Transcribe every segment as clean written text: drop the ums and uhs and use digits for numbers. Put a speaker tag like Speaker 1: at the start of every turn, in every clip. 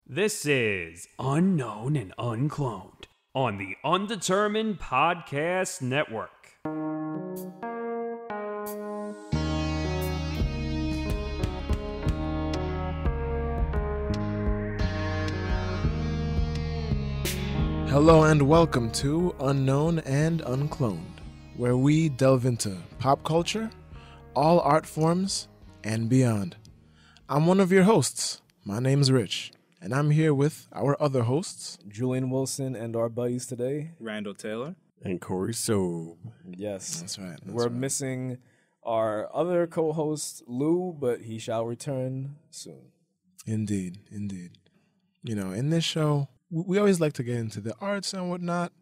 Speaker 1: This is Unknown and Uncloned on the Undetermined Podcast Network.
Speaker 2: Hello and welcome to Unknown and Uncloned, where we delve into pop culture, all art forms, and beyond. I'm one of your hosts. My name's Rich. And I'm here with our other hosts,
Speaker 3: Julian Wilson, and our buddies today,
Speaker 4: Randall Taylor
Speaker 5: and Corey Sobe.
Speaker 3: Yes,
Speaker 2: that's right.
Speaker 3: We're missing our other co-host, Lou, but he shall return soon.
Speaker 2: Indeed. You know, in this show, we always like to get into the arts and whatnot.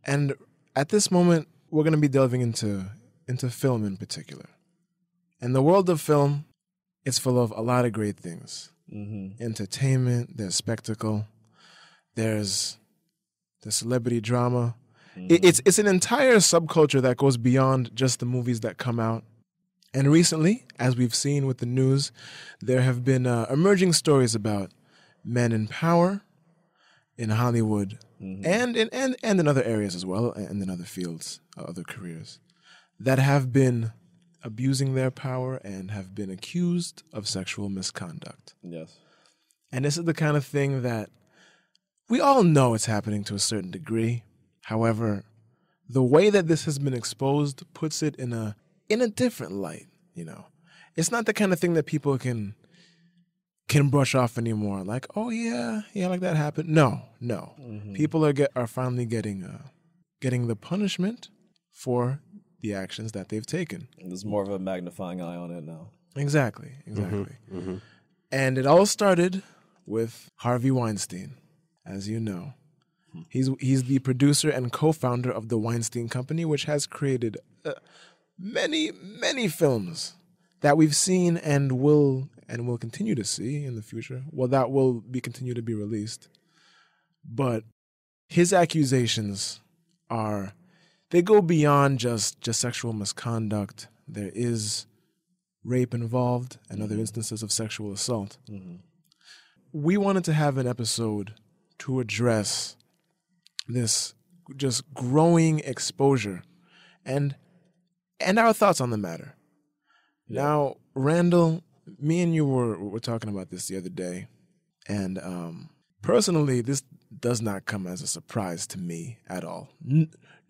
Speaker 2: And at this moment, we're going to be delving into film in particular. And the world of film is full of a lot of great things. Entertainment, there's spectacle, there's the celebrity drama. It's an entire subculture that goes beyond just the movies that come out. And recently, as we've seen with the news, there have been emerging stories about men in power in Hollywood and in other areas as well, and in other fields, other careers, that have been abusing their power and have been accused of sexual misconduct.
Speaker 3: Yes.
Speaker 2: And this is the kind of thing that we all know it's happening to a certain degree. However, the way that this has been exposed puts it in a different light, you know. It's not the kind of thing that people can brush off anymore. Like, oh yeah, like that happened. No. People are finally getting the punishment for the actions that they've taken.
Speaker 3: There's more of a magnifying eye on it now.
Speaker 2: Exactly. And it all started with Harvey Weinstein, as you know. He's the producer and co-founder of the Weinstein Company, which has created many films that we've seen and will continue to see in the future. Well, that will continue to be released. But his accusations they go beyond just sexual misconduct. There is rape involved and other instances of sexual assault. We wanted to have an episode to address this just growing exposure and our thoughts on the matter. Yeah. Now, Randall, me and you were talking about this the other day, and personally, this does not come as a surprise to me at all,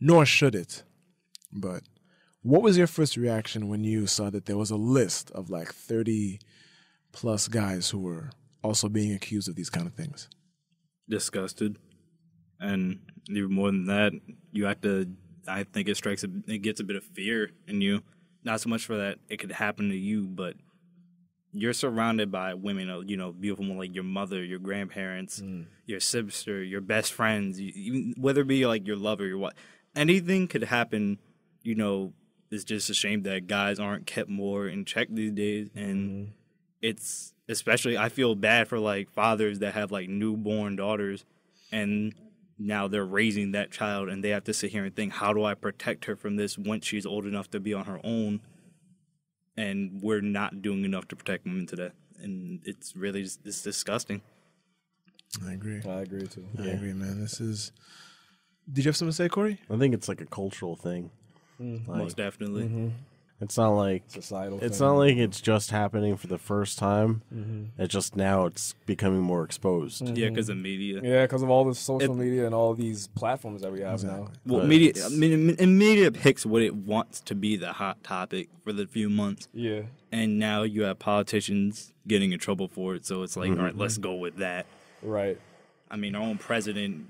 Speaker 2: nor should it. But what was your first reaction when you saw that there was a list of like 30 plus guys who were also being accused of these kind of things?
Speaker 4: Disgusted. And even more than that, I think it gets a bit of fear in you. Not so much for that it could happen to you, but you're surrounded by women, beautiful women like your mother, your grandparents, your sister, your best friends, even whether it be like your lover, your wife. Anything could happen, It's just a shame that guys aren't kept more in check these days. And it's especially, I feel bad for like fathers that have like newborn daughters and now they're raising that child and they have to sit here and think, how do I protect her from this once she's old enough to be on her own? And we're not doing enough to protect women today. And it's really it's disgusting.
Speaker 2: I agree too.
Speaker 5: Yeah.
Speaker 2: I agree, man. Did you have something to say, Corey?
Speaker 5: I think it's like a cultural thing.
Speaker 4: Most definitely.
Speaker 5: It's not like
Speaker 3: Societal
Speaker 5: it's
Speaker 3: thing.
Speaker 5: not like it's just happening for the first time. It's just now it's becoming more exposed.
Speaker 4: Yeah, because of media.
Speaker 3: Yeah, because of all the social media and all these platforms that we have now.
Speaker 4: Well, media picks what it wants to be the hot topic for the few months.
Speaker 3: Yeah.
Speaker 4: And now you have politicians getting in trouble for it, so it's like, all right, let's go with that.
Speaker 3: Right.
Speaker 4: I mean, our own president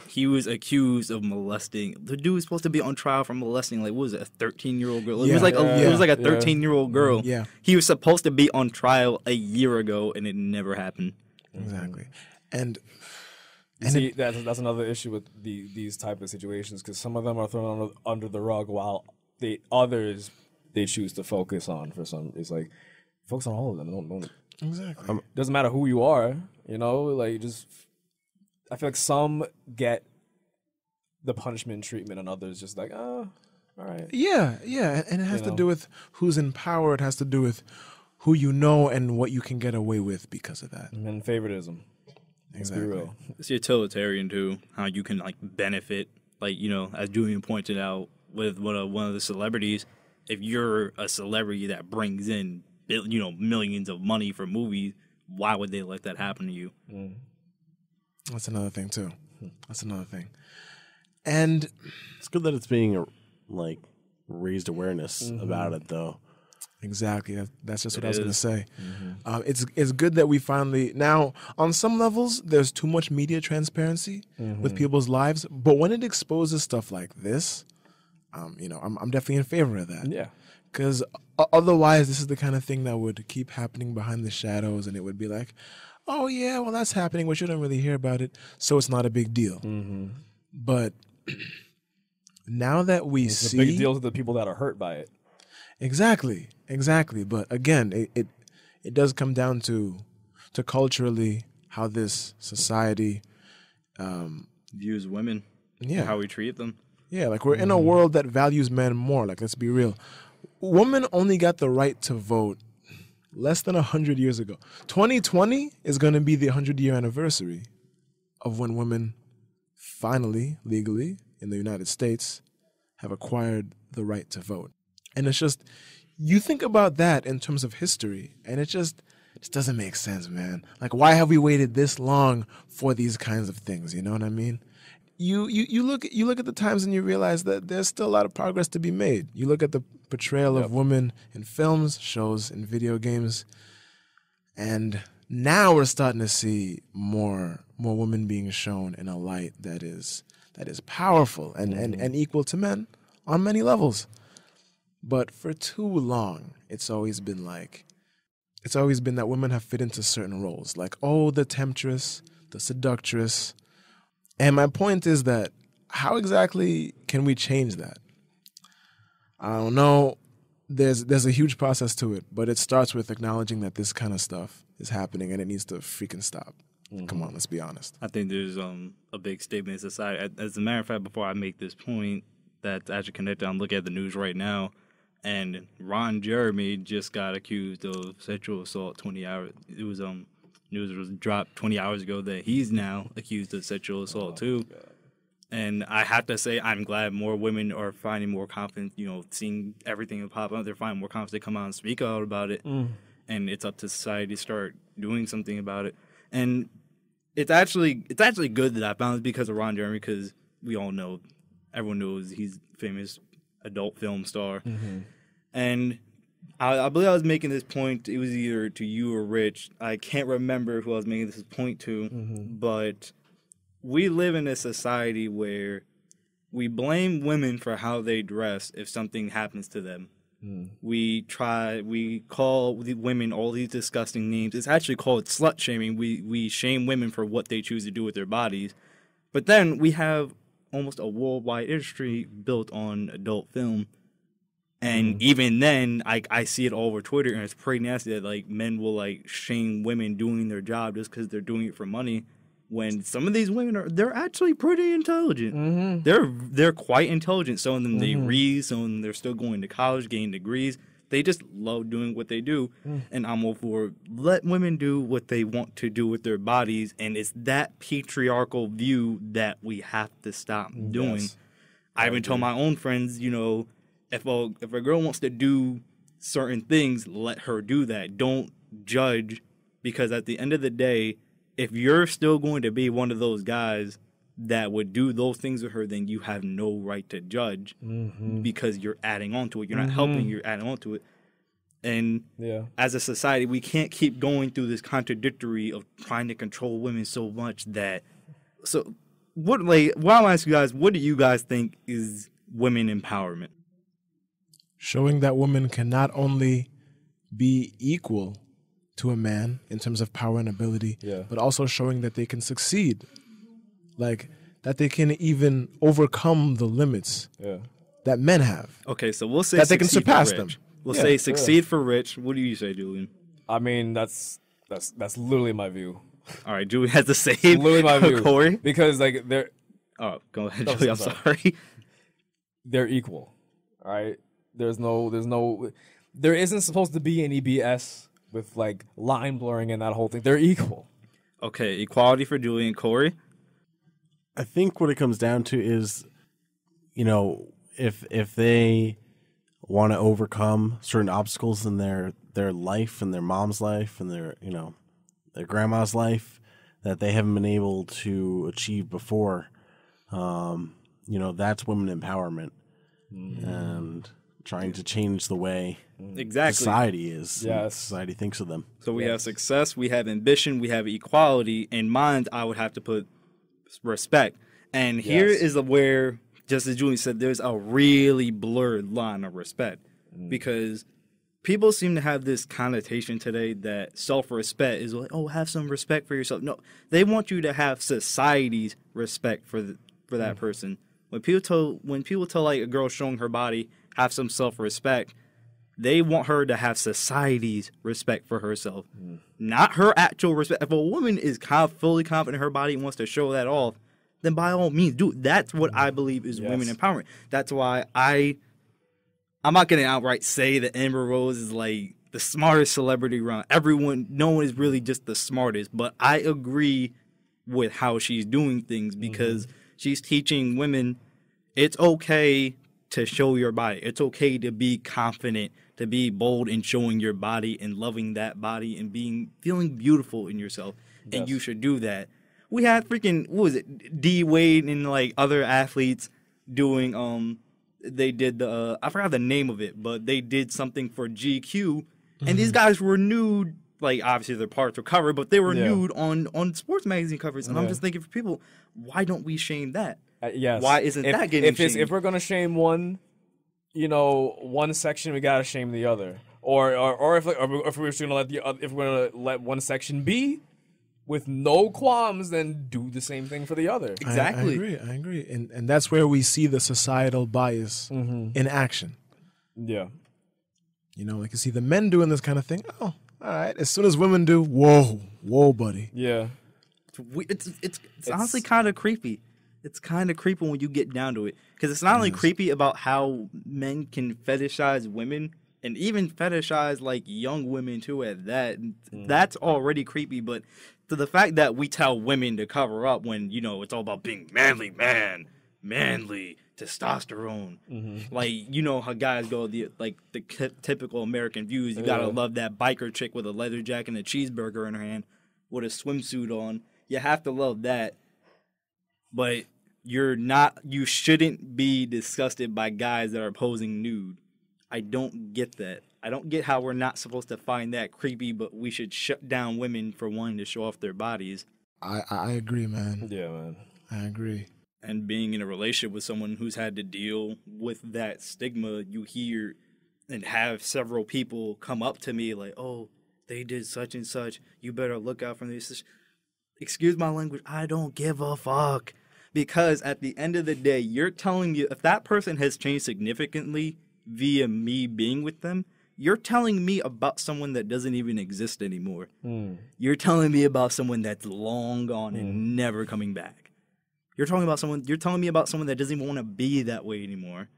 Speaker 4: he was accused of molesting. The dude was supposed to be on trial for molesting, like, what was it, a 13-year-old girl? It was like a 13-year-old girl.
Speaker 2: Yeah.
Speaker 4: He was supposed to be on trial a year ago, and it never happened.
Speaker 2: Exactly. And
Speaker 3: see, that's another issue with these type of situations, because some of them are thrown under the rug while others they choose to focus on for some. It's like, focus on all of them. Don't
Speaker 2: exactly.
Speaker 3: Doesn't matter who you are, like just. I feel like some get the punishment treatment and others just like, oh, all right.
Speaker 2: Yeah, and it has to do with who's in power. It has to do with who you know and what you can get away with because of that.
Speaker 3: And then favoritism.
Speaker 2: Exactly.
Speaker 3: Real.
Speaker 4: It's utilitarian too. How you can like benefit, like as Julian pointed out with one of the celebrities. If you're a celebrity that brings in millions of money for movies, why would they let that happen to you?
Speaker 2: That's another thing too. That's another thing. And
Speaker 5: It's good that it's being like raised awareness about it, though.
Speaker 2: exactly, that's just what I was going to say. It's good that we finally now, on some levels, there's too much media transparency with people's lives, but when it exposes stuff like this, I'm definitely in favor of that.
Speaker 3: Yeah.
Speaker 2: Because otherwise, this is the kind of thing that would keep happening behind the shadows, and it would be like, oh yeah, well that's happening, but you don't really hear about it, so it's not a big deal. But now that we
Speaker 3: It's
Speaker 2: see,
Speaker 3: a big deal to the people that are hurt by it.
Speaker 2: exactly. But again, it does come down to culturally how this society,
Speaker 4: Views women,
Speaker 2: yeah,
Speaker 4: how we treat them.
Speaker 2: yeah, like we're in a world that values men more. Like, let's be real. Women only got the right to vote less than 100 years ago. 2020 is going to be the 100-year anniversary of when women finally, legally, in the United States, have acquired the right to vote. And it's just, you think about that in terms of history, and it just doesn't make sense, man. Like, why have we waited this long for these kinds of things? You know what I mean? You look at the times and you realize that there's still a lot of progress to be made. You look at the portrayal of women in films, shows, and video games, and now we're starting to see more women being shown in a light that is powerful and equal to men on many levels. But for too long, it's always been that women have fit into certain roles, like, oh, the temptress, the seductress. And my point is that how exactly can we change that? I don't know. There's a huge process to it, but it starts with acknowledging that this kind of stuff is happening and it needs to freaking stop. Come on, let's be honest.
Speaker 4: I think there's a big statement in society. As a matter of fact, before I make this point, that's actually connected, I'm looking at the news right now, and Ron Jeremy just got accused of sexual assault 20 hours. It was news was dropped 20 hours ago that he's now accused of sexual assault too. God. And I have to say, I'm glad more women are finding more confidence, seeing everything pop up. They're finding more confidence to come out and speak out about it. And it's up to society to start doing something about it. And it's actually good that I found it because of Ron Jeremy, because we all know, everyone knows he's a famous adult film star. And I believe I was making this point, it was either to you or Rich. I can't remember who I was making this point to, but we live in a society where we blame women for how they dress if something happens to them. We call the women all these disgusting names. It's actually called slut shaming. We shame women for what they choose to do with their bodies. But then we have almost a worldwide industry built on adult film. And even then, I see it all over Twitter, and it's pretty nasty that like men will like shame women doing their job just because they're doing it for money. When some of these women they're actually pretty intelligent. They're quite intelligent. Some of them they read, some of them they're still going to college, getting degrees. They just love doing what they do, and I'm all for let women do what they want to do with their bodies. And it's that patriarchal view that we have to stop doing. Yes. I even tell my own friends, if a girl wants to do certain things, let her do that. Don't judge, because at the end of the day, if you're still going to be one of those guys that would do those things with her, then you have no right to judge because you're adding on to it. You're not helping, you're adding on to it. And as a society, we can't keep going through this contradictory of trying to control women so much that... So, while I'm asking you guys, what do you guys think is women empowerment?
Speaker 2: Showing that women can not only be equal to a man in terms of power and ability, but also showing that they can succeed. Like, that they can even overcome the limits that men have.
Speaker 4: Okay, so we'll say
Speaker 2: that they can surpass them.
Speaker 4: We'll say succeed for Rich. What do you say, Julian?
Speaker 3: I mean, that's literally my view.
Speaker 4: All right, Julian has the same.
Speaker 3: Literally my view.
Speaker 4: Corey?
Speaker 3: Because, like, they're...
Speaker 4: Oh, go ahead, Julian. I'm sorry.
Speaker 3: They're equal, all right? There isn't supposed to be any BS with, like, line blurring and that whole thing. They're equal.
Speaker 4: Okay, equality for Julian and Corey.
Speaker 5: I think what it comes down to is, if they want to overcome certain obstacles in their life and their mom's life and their grandma's life that they haven't been able to achieve before, that's women empowerment and trying to change the way society is.
Speaker 3: Yes.
Speaker 5: Society thinks of them.
Speaker 4: So we have success, we have ambition, we have equality. In mine, I would have to put respect. And here is where, just as Julian said, there's a really blurred line of respect. Because people seem to have this connotation today that self-respect is like, oh, have some respect for yourself. No, they want you to have society's respect for that person. When people tell like a girl showing her body, have some self-respect, they want her to have society's respect for herself, not her actual respect. If a woman is fully confident in her body and wants to show that off, then by all means, do it. That's what I believe is women empowerment. That's why I'm not going to outright say that Amber Rose is like the smartest celebrity around. No one is really just the smartest, but I agree with how she's doing things because she's teaching women it's okay to show your body. It's okay to be confident, to be bold in showing your body and loving that body and feeling beautiful in yourself. Yes. And you should do that. We had freaking, what was it, D Wade and like other athletes doing, they did I forgot the name of it, but they did something for GQ and these guys were nude. Like obviously their parts were covered, but they were nude on sports magazine covers. And I'm just thinking for people, why don't we shame that?
Speaker 3: Yes.
Speaker 4: Why isn't that getting shamed?
Speaker 3: If we're gonna shame one, one section, we gotta shame the other. Or if we're just gonna if we're gonna let one section be with no qualms, then do the same thing for the other.
Speaker 4: Exactly.
Speaker 2: I agree. And that's where we see the societal bias in action.
Speaker 3: Yeah.
Speaker 2: Like you see the men doing this kind of thing. Oh, all right. As soon as women do, whoa, buddy.
Speaker 3: Yeah.
Speaker 4: It's honestly kind of creepy. It's kind of creepy when you get down to it. Because it's not only creepy about how men can fetishize women and even fetishize like young women too at that. That's already creepy. But to the fact that we tell women to cover up when, it's all about being manly testosterone. Like, how guys go, the typical American views. You gotta love that biker chick with a leather jacket and a cheeseburger in her hand with a swimsuit on. You have to love that. But you shouldn't be disgusted by guys that are posing nude. I don't get that. I don't get how we're not supposed to find that creepy, but we should shut down women for wanting to show off their bodies.
Speaker 2: I agree, man.
Speaker 3: Yeah, man.
Speaker 2: I agree.
Speaker 4: And being in a relationship with someone who's had to deal with that stigma, you hear and have several people come up to me like, oh, they did such and such. You better look out for this. Excuse my language. I don't give a fuck. Because at the end of the day, you're telling me if that person has changed significantly via me being with them, you're telling me about someone that doesn't even exist anymore. You're telling me about someone that's long gone and never coming back. You're telling me about someone that doesn't even want to be that way anymore.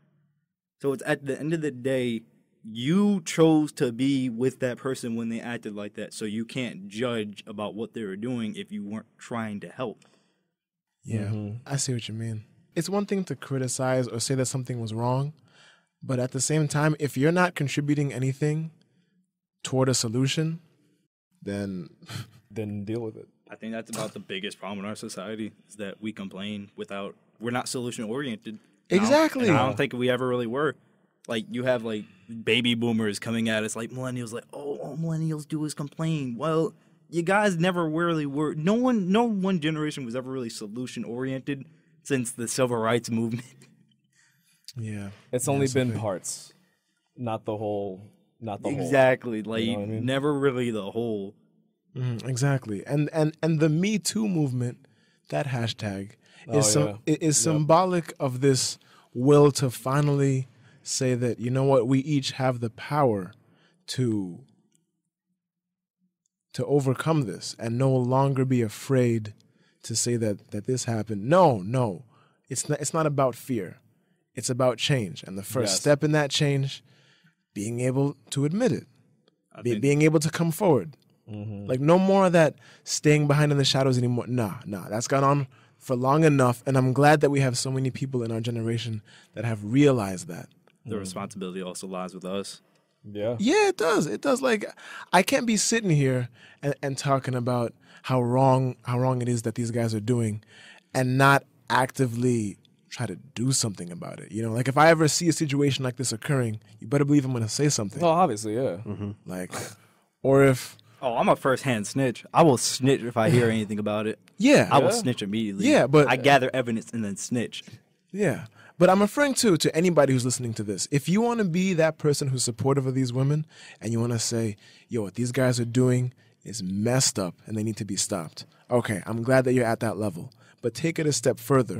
Speaker 4: So it's at the end of the day, you chose to be with that person when they acted like that. So you can't judge about what they were doing if you weren't trying to help.
Speaker 2: Yeah, I see what you mean. It's one thing to criticize or say that something was wrong, but at the same time, if you're not contributing anything toward a solution, then
Speaker 3: deal with it.
Speaker 4: I think that's about the biggest problem in our society is that we complain we're not solution oriented.
Speaker 2: Exactly.
Speaker 4: I don't think we ever really were. Like you have like baby boomers coming at us like millennials, like, oh, all millennials do is complain. Well, you guys never really were. No one generation was ever really solution oriented since the civil rights movement.
Speaker 2: Yeah,
Speaker 3: it's only been parts, not the whole.
Speaker 4: Exactly, like
Speaker 3: you know what I mean?
Speaker 4: Never really the whole.
Speaker 2: Exactly, and the Me Too movement, that hashtag is symbolic of this will to finally say that, you know what, we each have the power to overcome this and no longer be afraid to say that this happened. No, it's not about fear. It's about change. And the first step in that change, being able to admit it, being able to come forward. Like, no more of that staying behind in the shadows anymore. Nah, that's gone on for long enough, and I'm glad that we have so many people in our generation that have realized that.
Speaker 4: The responsibility also lies with us.
Speaker 3: Yeah.
Speaker 2: Yeah, it does. It does. Like, I can't be sitting here and talking about how wrong it is that these guys are doing and not actively try to do something about it. You know, like, if I ever see a situation like this occurring, you better believe I'm going to say something.
Speaker 3: No, obviously, yeah.
Speaker 2: Like, or if...
Speaker 4: Oh, I'm a first-hand snitch. I will snitch if I hear anything about it.
Speaker 2: Yeah.
Speaker 4: I will snitch immediately.
Speaker 2: Yeah, but...
Speaker 4: I gather evidence and then snitch.
Speaker 2: Yeah. But I'm referring to anybody who's listening to this. If you want to be that person who's supportive of these women and you want to say, yo, what these guys are doing is messed up and they need to be stopped. Okay, I'm glad that you're at that level. But take it a step further.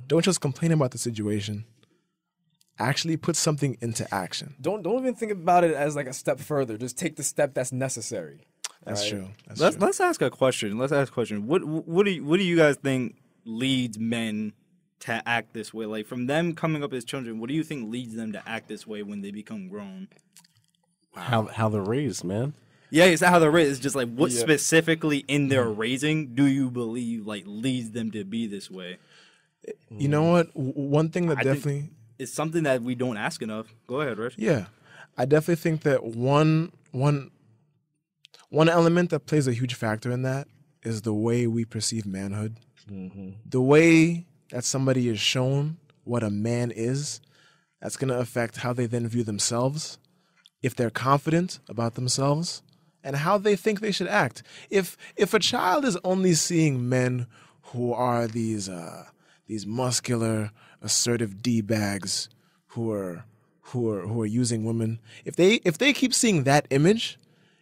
Speaker 2: Don't just complain about the situation. Actually put something into action.
Speaker 3: Don't even think about it as like a step further. Just take the step that's necessary.
Speaker 2: That's
Speaker 3: Right.
Speaker 2: true. That's true.
Speaker 4: Let's ask a question. What do you guys think leads men to act this way? Like, from them coming up as children, what do you think leads them to act this way when they become grown?
Speaker 5: How they're raised, man.
Speaker 4: Yeah, it's not how they're raised. It's just like, what specifically in their raising do you believe like leads them to be this way?
Speaker 2: You know what? One thing that
Speaker 4: I think
Speaker 2: definitely...
Speaker 4: it's something that we don't ask enough. Go ahead, Rich.
Speaker 2: Yeah. I definitely think that one element that plays a huge factor in that is the way we perceive manhood. The way that somebody is shown what a man is, that's going to affect how they then view themselves, if they're confident about themselves, and how they think they should act. If a child is only seeing men who are these muscular, assertive D-bags who are using women, if they keep seeing that image,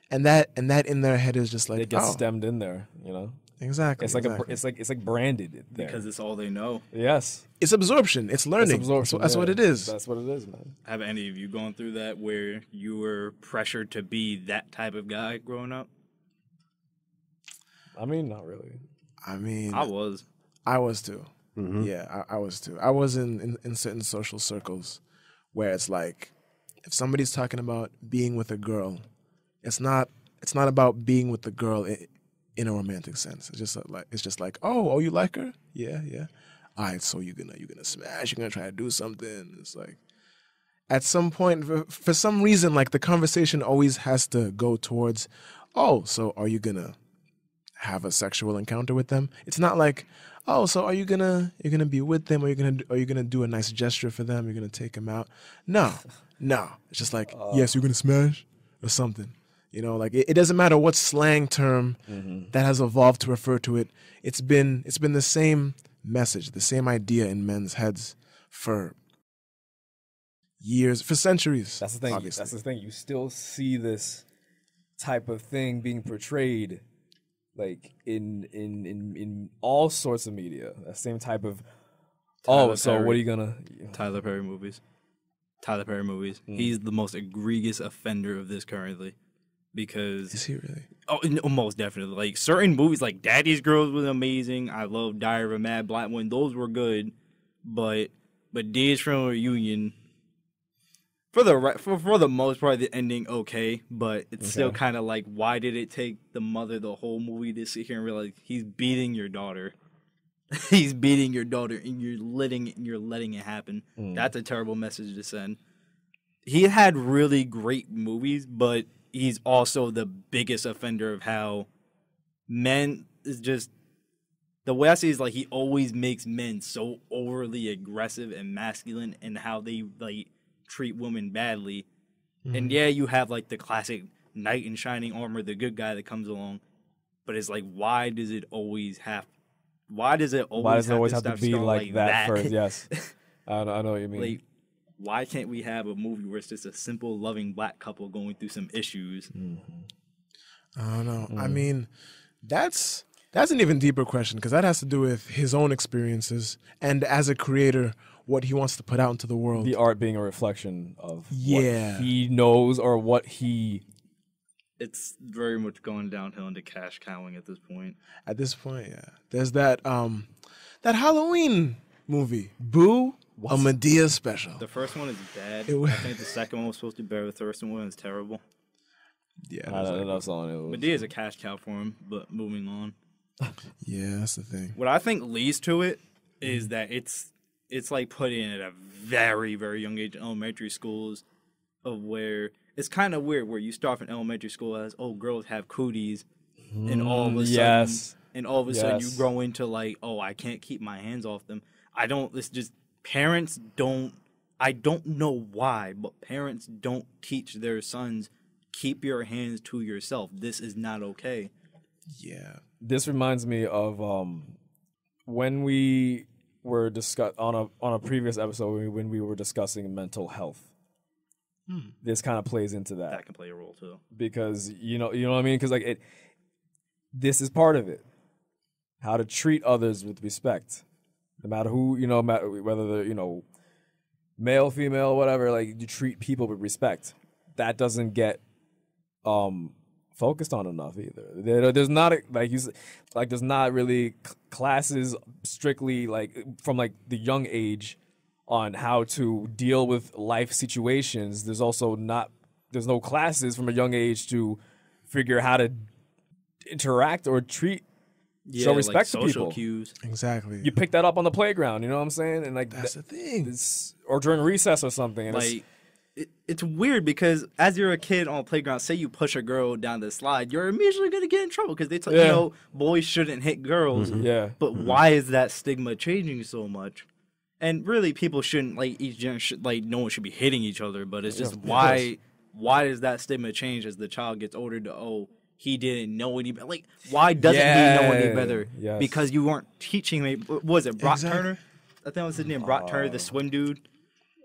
Speaker 2: and that in their head is just like,
Speaker 3: It gets stemmed in there, you know.
Speaker 2: Exactly.
Speaker 3: It's like
Speaker 2: exactly.
Speaker 3: it's like branded there.
Speaker 4: Because it's all they know.
Speaker 3: Yes.
Speaker 2: It's absorption. It's learning.
Speaker 3: Absorption,
Speaker 2: That's what it is.
Speaker 3: That's what it is, man.
Speaker 4: Have any of you gone through that where you were pressured to be that type of guy growing up?
Speaker 3: I mean, not really.
Speaker 2: I mean,
Speaker 4: I was.
Speaker 2: I was too. Yeah, I was too. I was in certain social circles where it's like, if somebody's talking about being with a girl, it's not about being with the girl in a romantic sense. It's just like, oh, you like her? Yeah. All right, so you're gonna smash. You're gonna try to do something. It's like, at some point, for some reason, like, the conversation always has to go towards, oh, so are you gonna have a sexual encounter with them? It's not like, oh, so you're gonna be with them, or are you gonna do a nice gesture for them? You're gonna take them out? No. It's just like, yes, you're gonna smash or something. You know, like, it doesn't matter what slang term that has evolved to refer to it. It's been the same message, the same idea in men's heads for years, for centuries.
Speaker 3: That's the thing.
Speaker 2: Obviously.
Speaker 3: That's the thing. You still see this type of thing being portrayed, like in all sorts of media. That same type of.
Speaker 4: Tyler
Speaker 3: so
Speaker 4: Perry.
Speaker 3: what are you gonna?
Speaker 4: Tyler Perry movies. He's the most egregious offender of this currently. Because
Speaker 2: Is he really?
Speaker 4: Oh, no, most definitely. Like, certain movies, like Daddy's Girls was amazing. I love Diary of a Mad Black Woman. Those were good, but Days from a Reunion, for the most part, the ending okay, but it's still kind of like, why did it take the mother the whole movie to sit here and realize he's beating your daughter? He's beating your daughter, and you're letting it happen. That's a terrible message to send. He had really great movies, but he's also the biggest offender of how men is just, the way I see it is like, he always makes men so overly aggressive and masculine and how they like treat women badly. And yeah, you have like the classic knight in shining armor, the good guy that comes along, but it's like, why does it always have
Speaker 3: to be like that first? Yes, I know what you mean.
Speaker 4: Like, why can't we have a movie where it's just a simple, loving black couple going through some issues?
Speaker 2: I don't know. I mean, that's an even deeper question, because that has to do with his own experiences and, as a creator, what he wants to put out into the world.
Speaker 3: The art being a reflection of what he knows or what he.
Speaker 4: It's very much going downhill into cash cowing at this point.
Speaker 2: At this point, yeah. There's that Halloween movie, Boo, a Medea special.
Speaker 4: The first one is bad.
Speaker 2: It was-
Speaker 4: I think the second one was supposed to be better. The first one is terrible.
Speaker 2: Yeah,
Speaker 3: I don't know something.
Speaker 4: Medea is a cash cow for him. But moving on.
Speaker 2: Yeah, that's the thing.
Speaker 4: What I think leads to it is that it's like putting it at a very, very young age in elementary schools, of where it's kind of weird where you start in elementary school as, oh, girls have cooties, and all of a sudden, you grow into like, oh, I can't keep my hands off them. It's just parents don't. I don't know why, but parents don't teach their sons, keep your hands to yourself. This is not okay.
Speaker 2: Yeah.
Speaker 3: This reminds me of when we were on a previous episode when we were discussing mental health. This kind of plays into that.
Speaker 4: That can play a role too.
Speaker 3: Because you know what I mean? Because like this is part of it. How to treat others with respect, no matter who whether they're male, female, whatever. Like you treat people with respect. That doesn't get focused on enough either. There's not there's not really classes strictly like from like the young age on how to deal with life situations. There's no classes from a young age to figure how to interact or show respect
Speaker 4: like
Speaker 3: to
Speaker 4: social
Speaker 3: people.
Speaker 4: Cues.
Speaker 2: Exactly.
Speaker 3: You pick that up on the playground. You know what I'm saying? And like
Speaker 2: that's the thing.
Speaker 3: Or during recess or something. And
Speaker 4: like it's weird because as you're a kid on a playground, say you push a girl down the slide, you're immediately going to get in trouble because they boys shouldn't hit girls.
Speaker 3: Mm-hmm. Yeah.
Speaker 4: But why is that stigma changing so much? And really, people shouldn't no one should be hitting each other. But it's just why does that stigma change as the child gets older? He didn't know any better. Like, why doesn't he know any better?
Speaker 3: Yes.
Speaker 4: Because you weren't teaching me. What was it Brock Turner? I think it was his name, Brock Turner, the swim dude.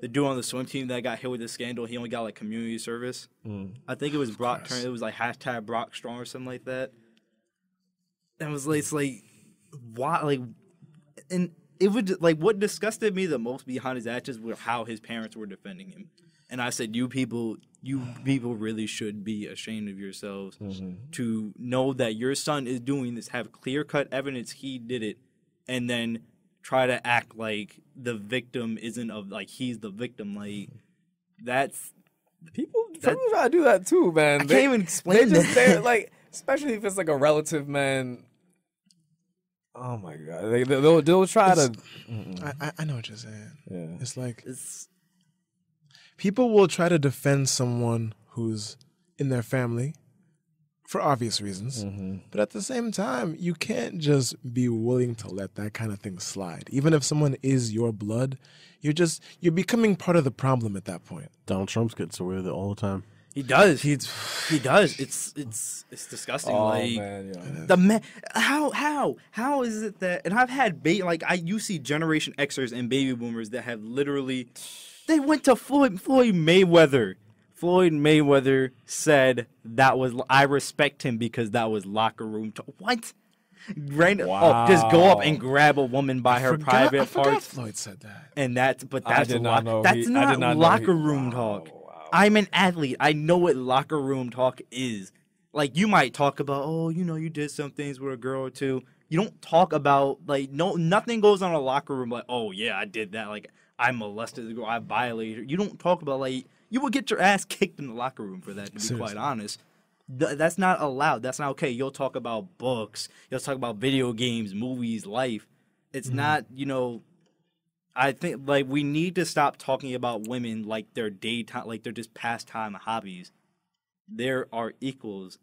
Speaker 4: The dude on the swim team that got hit with the scandal. He only got like community service. I think it was Brock Turner. It was like # Brock Strong or something like that. And it's like, why? Like, and it would like what disgusted me the most behind his actions were how his parents were defending him. And I said, you people really should be ashamed of yourselves to know that your son is doing this, have clear-cut evidence he did it, and then try to act like the victim isn't he's the victim. Like, that's...
Speaker 3: People try to do that too, man.
Speaker 4: I can't even explain
Speaker 3: that. Like, especially if it's like a relative, man. Oh my God. They'll try to...
Speaker 2: I know what you're saying.
Speaker 3: Yeah.
Speaker 2: It's like... People will try to defend someone who's in their family for obvious reasons. But at the same time, you can't just be willing to let that kind of thing slide. Even if someone is your blood, you're becoming part of the problem at that point.
Speaker 5: Donald Trump gets away with it all the time.
Speaker 4: He does. He does. It's disgusting.
Speaker 3: Oh,
Speaker 4: like
Speaker 3: man, yeah.
Speaker 4: the man. How is it that? And I've had you see Generation Xers and baby boomers that have literally. They went to Floyd Mayweather. Floyd Mayweather said that was, I respect him because that was locker room talk. What? Randall, just go up and grab a woman by her private parts.
Speaker 2: Floyd said that.
Speaker 4: And that's
Speaker 3: not
Speaker 4: locker room talk. Wow. I'm an athlete. I know what locker room talk is. Like, you might talk about, you did some things with a girl or two. You don't talk about, nothing goes on in a locker room like, oh, yeah, I did that. Like, I molested the girl. I violated her. You don't talk about, you will get your ass kicked in the locker room for that, to be quite honest. That's not allowed. That's not okay. You'll talk about books. You'll talk about video games, movies, life. It's not, I think, we need to stop talking about women like they're daytime, like they're just pastime hobbies. There are equals.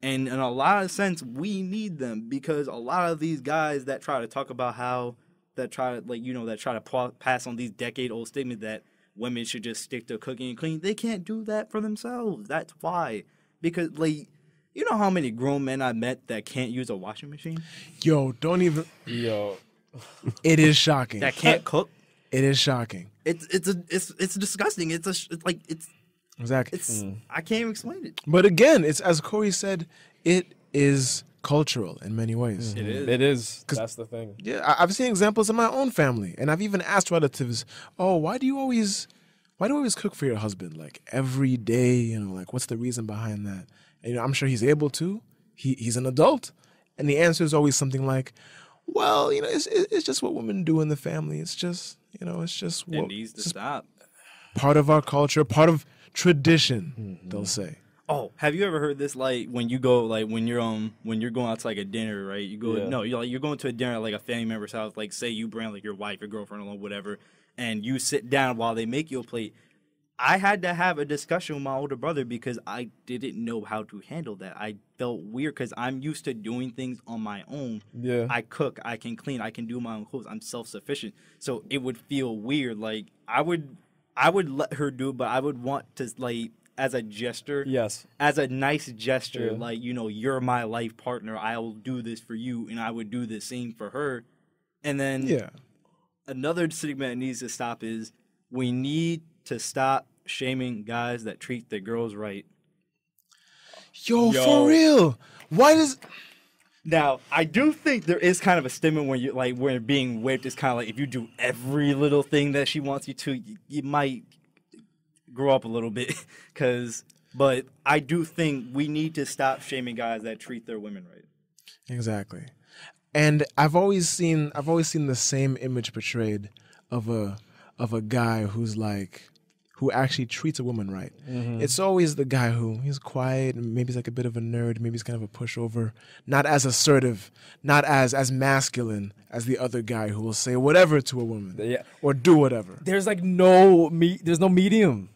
Speaker 4: And in a lot of sense, we need them because a lot of these guys that try to talk about that try to pass on these decade-old statements that women should just stick to cooking and cleaning. They can't do that for themselves. That's why. Because, you know how many grown men I met that can't use a washing machine?
Speaker 2: Yo, don't even... It is shocking.
Speaker 4: That can't cook?
Speaker 2: It is shocking.
Speaker 4: It's disgusting.
Speaker 2: Exactly.
Speaker 4: I can't even explain it.
Speaker 2: But again, it's as Corey said, it is cultural in many ways.
Speaker 3: It is. That's the thing.
Speaker 2: Yeah, I've seen examples in my own family, and I've even asked relatives, why do you always cook for your husband? Like every day, what's the reason behind that? And, I'm sure he's able to. He's an adult. And the answer is always something like, well, it's just what women do in the family. It's just, it's just what...
Speaker 4: It needs to stop.
Speaker 2: Part of our culture, part of tradition, they'll say.
Speaker 4: Oh, have you ever heard this? Like when you go, like when you're going out to like a dinner, right? You go,
Speaker 3: Yeah.
Speaker 4: no, you're going to a dinner at like a family member's house. Like say you bring like your wife, your girlfriend, or whatever, and you sit down while they make you a plate. I had to have a discussion with my older brother because I didn't know how to handle that. I felt weird because I'm used to doing things on my own.
Speaker 3: Yeah.
Speaker 4: I cook, I can clean, I can do my own clothes. I'm self-sufficient. So it would feel weird. Like I would let her do it, but I would want to like as a gesture.
Speaker 3: Yes.
Speaker 4: As a nice gesture,
Speaker 3: Yeah.
Speaker 4: like, you're my life partner. I will do this for you, and I would do the same for her. And then another stigma that needs to stop is we need to stop shaming guys that treat their girls right.
Speaker 2: Yo, for real. Why does...
Speaker 4: Now, I do think there is kind of a stigma when you like when being whipped is kind of like if you do every little thing that she wants you to, you might grow up a little bit. But I do think we need to stop shaming guys that treat their women right.
Speaker 2: Exactly. And I've always seen the same image portrayed of a guy who actually treats a woman right.
Speaker 3: Mm-hmm.
Speaker 2: It's always the guy he's quiet and maybe he's like a bit of a nerd, maybe he's kind of a pushover, not as assertive, not as masculine as the other guy who will say whatever to a woman or do whatever.
Speaker 3: There's like there's no medium.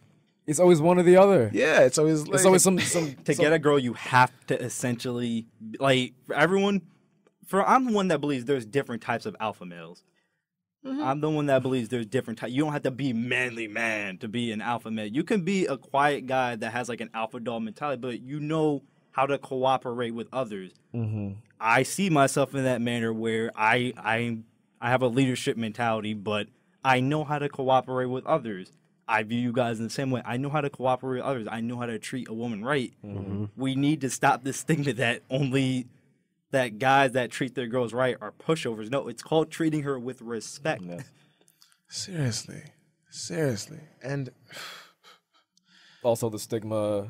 Speaker 3: It's always one or the other.
Speaker 2: Yeah, it's always
Speaker 3: some
Speaker 4: to get a girl, you have to essentially like I'm the one that believes there's different types of alpha males. Mm-hmm. I'm the one that believes there's different types. You don't have to be manly man to be an alpha male. You can be a quiet guy that has like an alpha dog mentality, but you know how to cooperate with others.
Speaker 3: Mm-hmm.
Speaker 4: I see myself in that manner where I have a leadership mentality, but I know how to cooperate with others. I view you guys in the same way. I know how to cooperate with others. I know how to treat a woman right.
Speaker 3: Mm-hmm.
Speaker 4: We need to stop this stigma that guys that treat their girls right are pushovers. No, it's called treating her with respect.
Speaker 3: Yeah.
Speaker 2: Seriously. And
Speaker 3: Also the stigma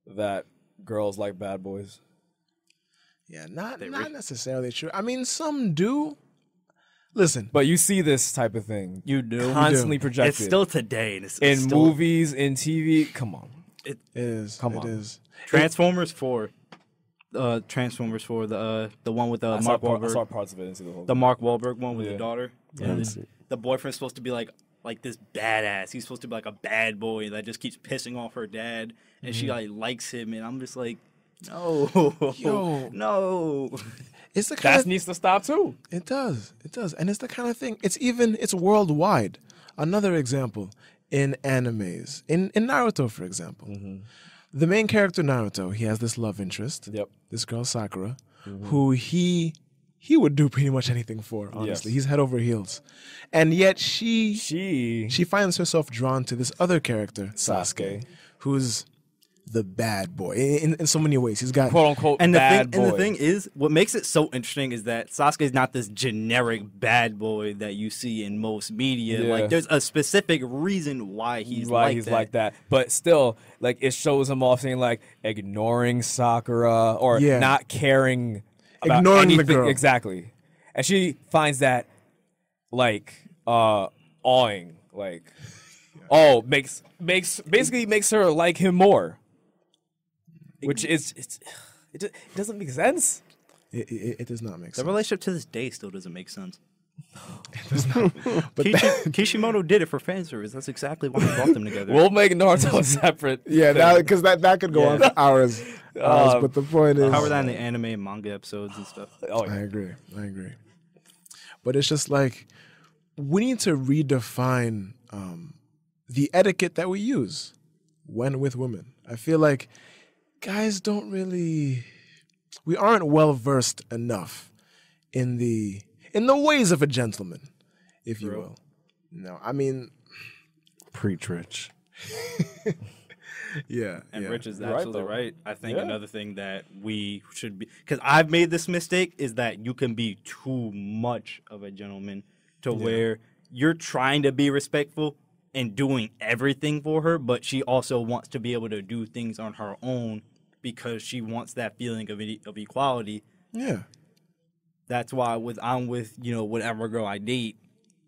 Speaker 3: that girls like bad boys.
Speaker 2: yeah, not necessarily true. I mean, some do. Listen,
Speaker 3: But you see this type of thing.
Speaker 4: You do.
Speaker 3: Constantly projected.
Speaker 4: It's still today. It's
Speaker 3: in
Speaker 4: still,
Speaker 3: movies, in TV. Come on.
Speaker 2: it is.
Speaker 3: Come
Speaker 2: it
Speaker 3: on.
Speaker 2: is.
Speaker 4: Transformers 4. Transformers 4, the one with
Speaker 3: I
Speaker 4: Mark
Speaker 3: saw
Speaker 4: Wahlberg.
Speaker 3: parts of it and see the whole
Speaker 4: The
Speaker 3: thing.
Speaker 4: Mark Wahlberg one with
Speaker 3: Yeah.
Speaker 4: the daughter.
Speaker 5: Yeah.
Speaker 4: The boyfriend's supposed to be like this badass. He's supposed to be like a bad boy that just keeps pissing off her dad, and she like likes him, and I'm just like, no,
Speaker 2: Yo.
Speaker 4: no.
Speaker 2: It's the kind
Speaker 3: That
Speaker 2: of,
Speaker 3: needs to stop too.
Speaker 2: It does, and it's the kind of thing. It's worldwide. Another example in animes, in Naruto, for example, the main character Naruto, he has this love interest.
Speaker 3: Yep.
Speaker 2: This girl Sakura, who he would do pretty much anything for. Honestly,
Speaker 3: Yes.
Speaker 2: he's head over heels, and yet she finds herself drawn to this other character, Sasuke, who's the bad boy in so many ways. He's got
Speaker 3: quote unquote
Speaker 4: And
Speaker 3: bad boy.
Speaker 4: the thing is, what makes it so interesting is that Sasuke is not this generic bad boy that you see in most media.
Speaker 3: Yeah.
Speaker 4: Like, there's a specific reason why he's
Speaker 3: like that. But still, like it shows him off saying like ignoring Sakura or
Speaker 2: Yeah.
Speaker 3: not caring about
Speaker 2: Ignoring the
Speaker 3: anything.
Speaker 2: girl.
Speaker 3: Exactly. And she finds that like awing. Like basically makes her like him more. Which is it doesn't make sense.
Speaker 2: it does not make
Speaker 4: The
Speaker 2: sense.
Speaker 4: relationship to this day still doesn't make sense.
Speaker 2: But
Speaker 4: Kishimoto did it for fan service. That's exactly why he brought them together.
Speaker 3: We'll make Naruto a separate.
Speaker 2: yeah, because that could go on for hours. But the point is,
Speaker 4: Cover that in the anime and manga episodes and stuff.
Speaker 3: Oh,
Speaker 2: I
Speaker 3: yeah.
Speaker 2: agree. But it's just like we need to redefine the etiquette that we use when with women. I feel like guys we aren't well versed enough in the ways of a gentleman, if you will. No, I mean,
Speaker 5: Preach, Rich.
Speaker 2: yeah.
Speaker 4: And
Speaker 2: yeah.
Speaker 4: Rich is
Speaker 3: You're right,
Speaker 4: absolutely
Speaker 3: though.
Speaker 4: right. I think
Speaker 3: Yeah.
Speaker 4: another thing that we should be, because I've made this mistake, is that you can be too much of a gentleman to where you're trying to be respectful and doing everything for her, but she also wants to be able to do things on her own because she wants that feeling of equality.
Speaker 2: Yeah.
Speaker 4: That's why I'm with whatever girl I date,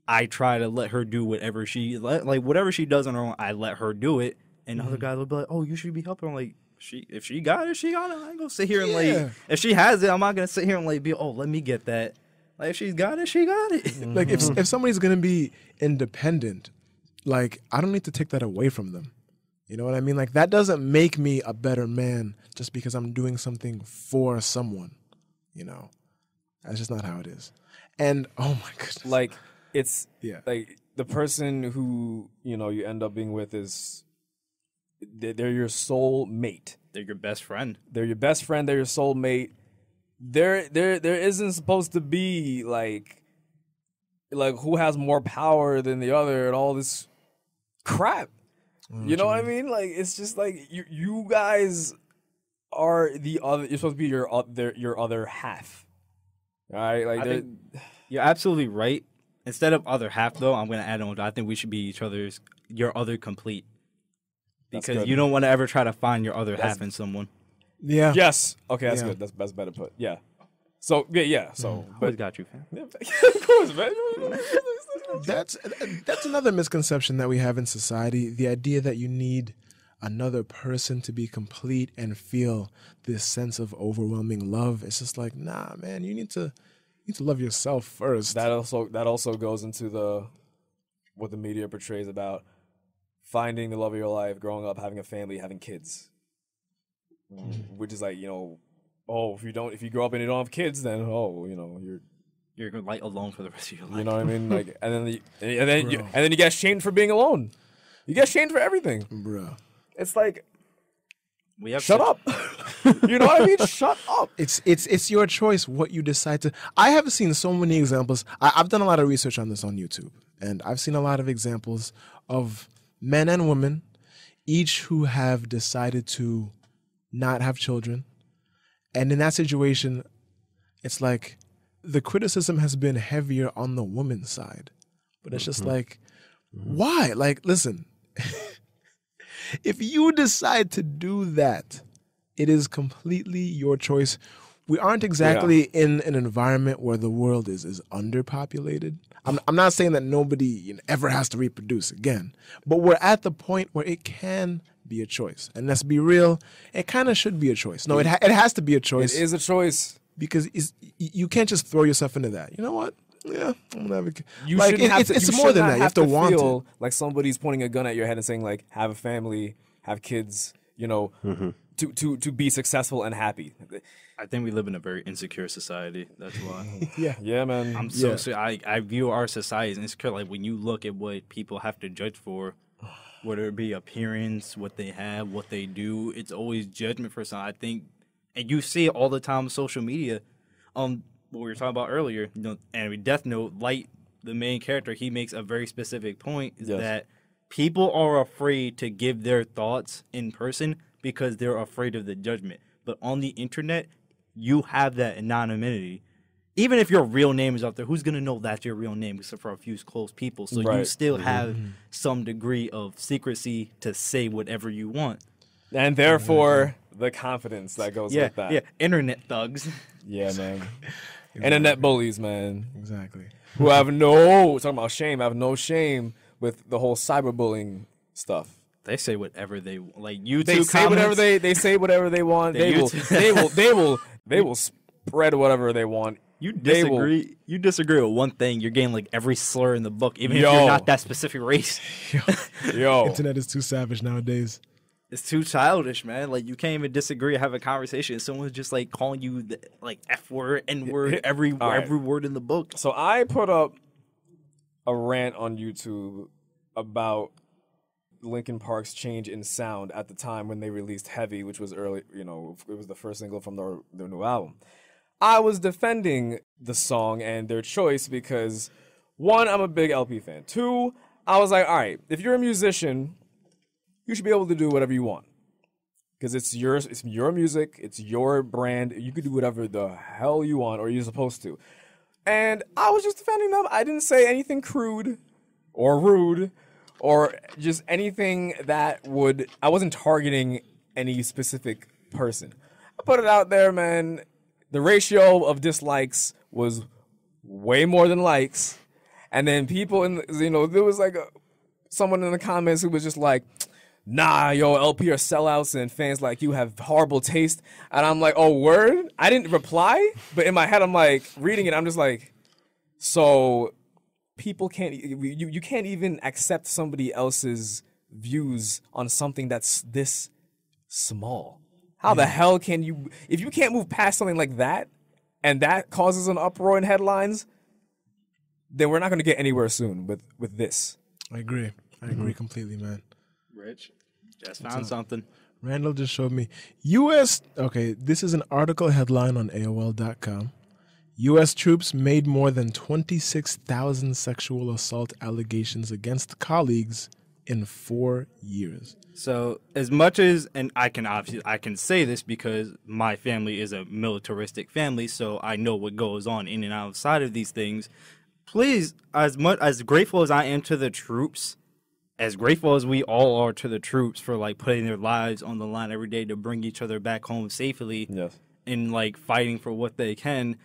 Speaker 4: I try to let her do whatever she does on her own. I let her do it, and other guys will be like, "Oh, you should be helping." I'm like, if she got it, she got it. I ain't gonna sit here and
Speaker 2: Yeah.
Speaker 4: like, if she has it, I'm not gonna sit here and like be, oh, let me get that. Like, if she's got it, she got it.
Speaker 2: Like if somebody's gonna be independent, like I don't need to take that away from them. You know what I mean? Like that doesn't make me a better man just because I'm doing something for someone. You know, that's just not how it is. And oh my goodness,
Speaker 3: Like it's
Speaker 2: yeah,
Speaker 3: like the person who you end up being with is they're your soul mate.
Speaker 4: They're your best friend.
Speaker 3: They're your best friend. They're your soul mate. There isn't supposed to be like who has more power than the other and all this crap. You know what I mean? Like it's just like you guys are the other. You're supposed to be your other half. All right, like
Speaker 4: I think you're absolutely right. Instead of other half, though, I'm gonna add on. I think we should be your other complete, because you don't want to ever try to find your other half in someone.
Speaker 2: yeah.
Speaker 3: yes. Okay, that's
Speaker 2: Yeah.
Speaker 3: good. That's better put. Yeah. So yeah. So
Speaker 4: Always got you, fam.
Speaker 3: of course, man.
Speaker 2: That's another misconception that we have in society. The idea that you need another person to be complete and feel this sense of overwhelming love. It's just like, nah, man, you need to love yourself first.
Speaker 3: That also goes into what the media portrays about finding the love of your life, growing up, having a family, having kids. Which is like, if you grow up and you don't have kids, then
Speaker 4: You're like alone for the rest of your life.
Speaker 3: you know what I mean? Like, and then you get shamed for being alone. You get shamed for everything.
Speaker 2: Bruh.
Speaker 3: It's like,
Speaker 4: We have
Speaker 3: shut up. You know what I mean? Shut up.
Speaker 2: It's your choice what you decide to. I have seen so many examples. I've done a lot of research on this on YouTube, and I've seen a lot of examples of men and women, each who have decided to not have children. And in that situation, it's like the criticism has been heavier on the woman's side. But it's just like, why? Like, listen, if you decide to do that, it is completely your choice. We aren't exactly in an environment where the world is underpopulated. I'm not saying that nobody ever has to reproduce again, but we're at the point where it can be a choice. And let's be real, it kind of should be a choice. No, it has to be a choice.
Speaker 3: It is a choice.
Speaker 2: Because you can't just throw yourself into that. You know what? Yeah, I'm gonna have a kid.
Speaker 3: You
Speaker 2: Like,
Speaker 3: shouldn't have to,
Speaker 2: it's
Speaker 3: you
Speaker 2: more
Speaker 3: should
Speaker 2: than
Speaker 3: not
Speaker 2: that. You have to want
Speaker 3: feel
Speaker 2: it.
Speaker 3: like somebody's pointing a gun at your head and saying like, have a family, have kids, to be successful and happy.
Speaker 4: I think we live in a very insecure society. That's why.
Speaker 3: Yeah, man.
Speaker 4: I'm so I view our society as insecure. Like when you look at what people have to judge for, whether it be appearance, what they have, what they do, it's always judgment for something. I think, and you see it all the time on social media. What we were talking about earlier, and with Death Note, Light, the main character, he makes a very specific point is that people are afraid to give their thoughts in person because they're afraid of the judgment. But on the internet, you have that anonymity. Even if your real name is out there, who's going to know that's your real name except for a few close people? So you still have some degree of secrecy to say whatever you want.
Speaker 3: And therefore, the confidence that goes with that.
Speaker 4: Yeah, internet thugs.
Speaker 3: Yeah, man. Internet bullies, man.
Speaker 2: Exactly.
Speaker 3: Who have talking about shame, have no shame with the whole cyberbullying stuff.
Speaker 4: They say whatever they like. YouTube
Speaker 3: They say whatever they say whatever they want. They will spread whatever they want.
Speaker 4: You disagree with one thing, you're getting like every slur in the book, even if you're not that specific race.
Speaker 2: Internet is too savage nowadays.
Speaker 4: It's too childish, man. Like you can't even disagree or have a conversation. Someone's just like calling you the, like F word, N word, every word in the book.
Speaker 3: So I put up a rant on YouTube about Linkin Park's change in sound at the time when they released Heavy, which was early, it was the first single from their new album. I was defending the song and their choice because, one, I'm a big LP fan. Two, I was like, all right, if you're a musician, you should be able to do whatever you want. Because it's your music, it's your brand, you could do whatever the hell you want or you're supposed to. And I was just defending them. I didn't say anything crude or rude or just anything that I wasn't targeting any specific person. I put it out there, man. The ratio of dislikes was way more than likes. And then people there was like someone in the comments who was just like, nah, yo, LP are sellouts and fans like you have horrible taste. And I'm like, oh, word? I didn't reply, but in my head, I'm like, reading it, I'm just like, so people can't, you can't even accept somebody else's views on something that's this small. How the hell can you, if you can't move past something like that, and that causes an uproar in headlines, then we're not going to get anywhere soon with this.
Speaker 2: I agree. I agree completely, man.
Speaker 4: Rich, just found something.
Speaker 2: Randall just showed me. U.S. Okay, this is an article headline on AOL.com. U.S. troops made more than 26,000 sexual assault allegations against colleagues in 4 years.
Speaker 4: So as much as, and I can say this because my family is a militaristic family, so I know what goes on in and outside of these things. Please, as grateful as I am to the troops, as grateful as we all are to the troops for like putting their lives on the line every day to bring each other back home safely, and like fighting for what they can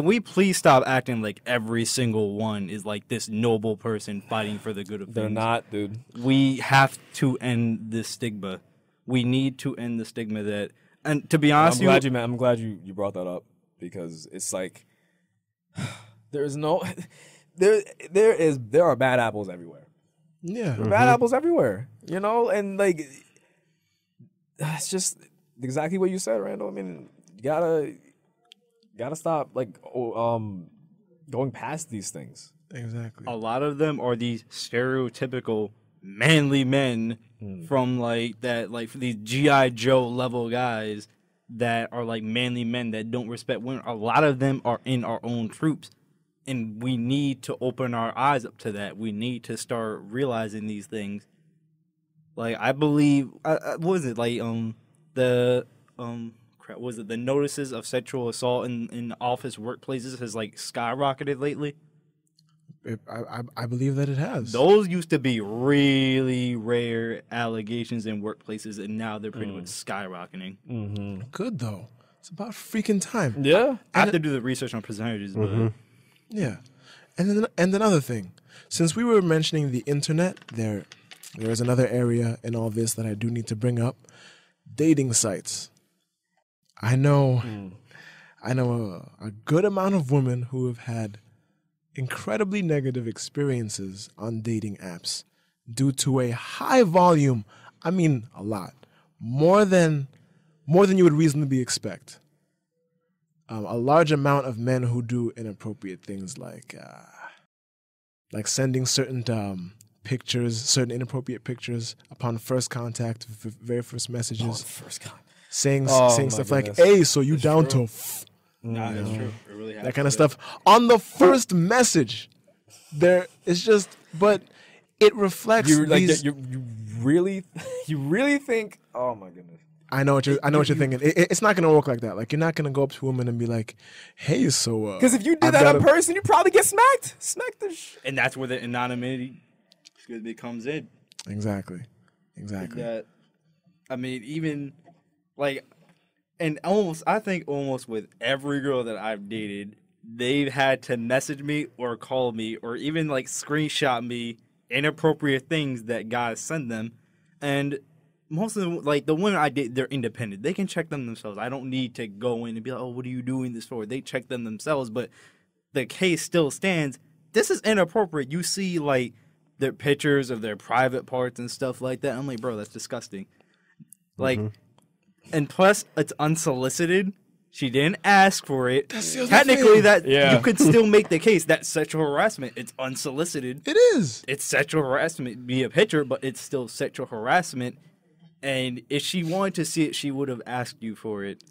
Speaker 4: we please stop acting like every single one is like this noble person fighting for the good of things?
Speaker 3: They're not, dude.
Speaker 4: We have to end this stigma. We need to end the stigma that, and to be honest,
Speaker 3: I'm glad you brought that up, because it's like there are bad apples everywhere.
Speaker 2: Yeah.
Speaker 3: Bad apples everywhere, you know, and like it's just exactly what you said, Randall. I mean, you gotta stop like going past these things.
Speaker 2: Exactly.
Speaker 4: A lot of them are these stereotypical manly men from like that, like these G.I. Joe level guys that are like manly men that don't respect women. A lot of them are in our own troops. And we need to open our eyes up to that. We need to start realizing these things. Like, I believe, what was it? Like, the notices of sexual assault in office workplaces has like skyrocketed lately?
Speaker 2: I believe that it has.
Speaker 4: Those used to be really rare allegations in workplaces, and now they're pretty much skyrocketing.
Speaker 2: Mm-hmm. Good, though. It's about freaking time.
Speaker 3: Yeah.
Speaker 4: I have to do the research on percentages, but...
Speaker 2: Yeah. And another thing. Since we were mentioning the internet, there is another area in all this that I do need to bring up. Dating sites. I know a good amount of women who have had incredibly negative experiences on dating apps due to a high volume, I mean a lot, more than you would reasonably expect. A large amount of men who do inappropriate things like sending certain pictures, certain inappropriate pictures upon first contact, very first messages. Saying stuff like, "Hey, so you down to?"
Speaker 4: Nah, it's true. It really
Speaker 2: that kind of stuff on the first message. There is just, but it reflects
Speaker 3: you
Speaker 2: these.
Speaker 3: You really think? Oh my goodness.
Speaker 2: I know what you're thinking. It's not gonna work like that. Like, you're not gonna go up to a woman and be like, "Hey, so."
Speaker 3: Because if you did that in person, you probably get smacked. Smack the
Speaker 4: and that's where the anonymity comes in.
Speaker 2: Exactly.
Speaker 4: That, I mean, even like, and I think almost with every girl that I've dated, they've had to message me or call me or even like screenshot me inappropriate things that guys send them, and most of them, like the women I date, they're independent. They can check them themselves. I don't need to go in and be like, "Oh, what are you doing this for?" They check them themselves, but the case still stands. This is inappropriate. You see, like, their pictures of their private parts and stuff like that. I'm like, bro, that's disgusting. Like, and plus, it's unsolicited. She didn't ask for it. Technically, you could still make the case that's sexual harassment. It's unsolicited.
Speaker 2: It is.
Speaker 4: It's sexual harassment. Be a picture, but it's still sexual harassment. And if she wanted to see it, she would have asked you for it.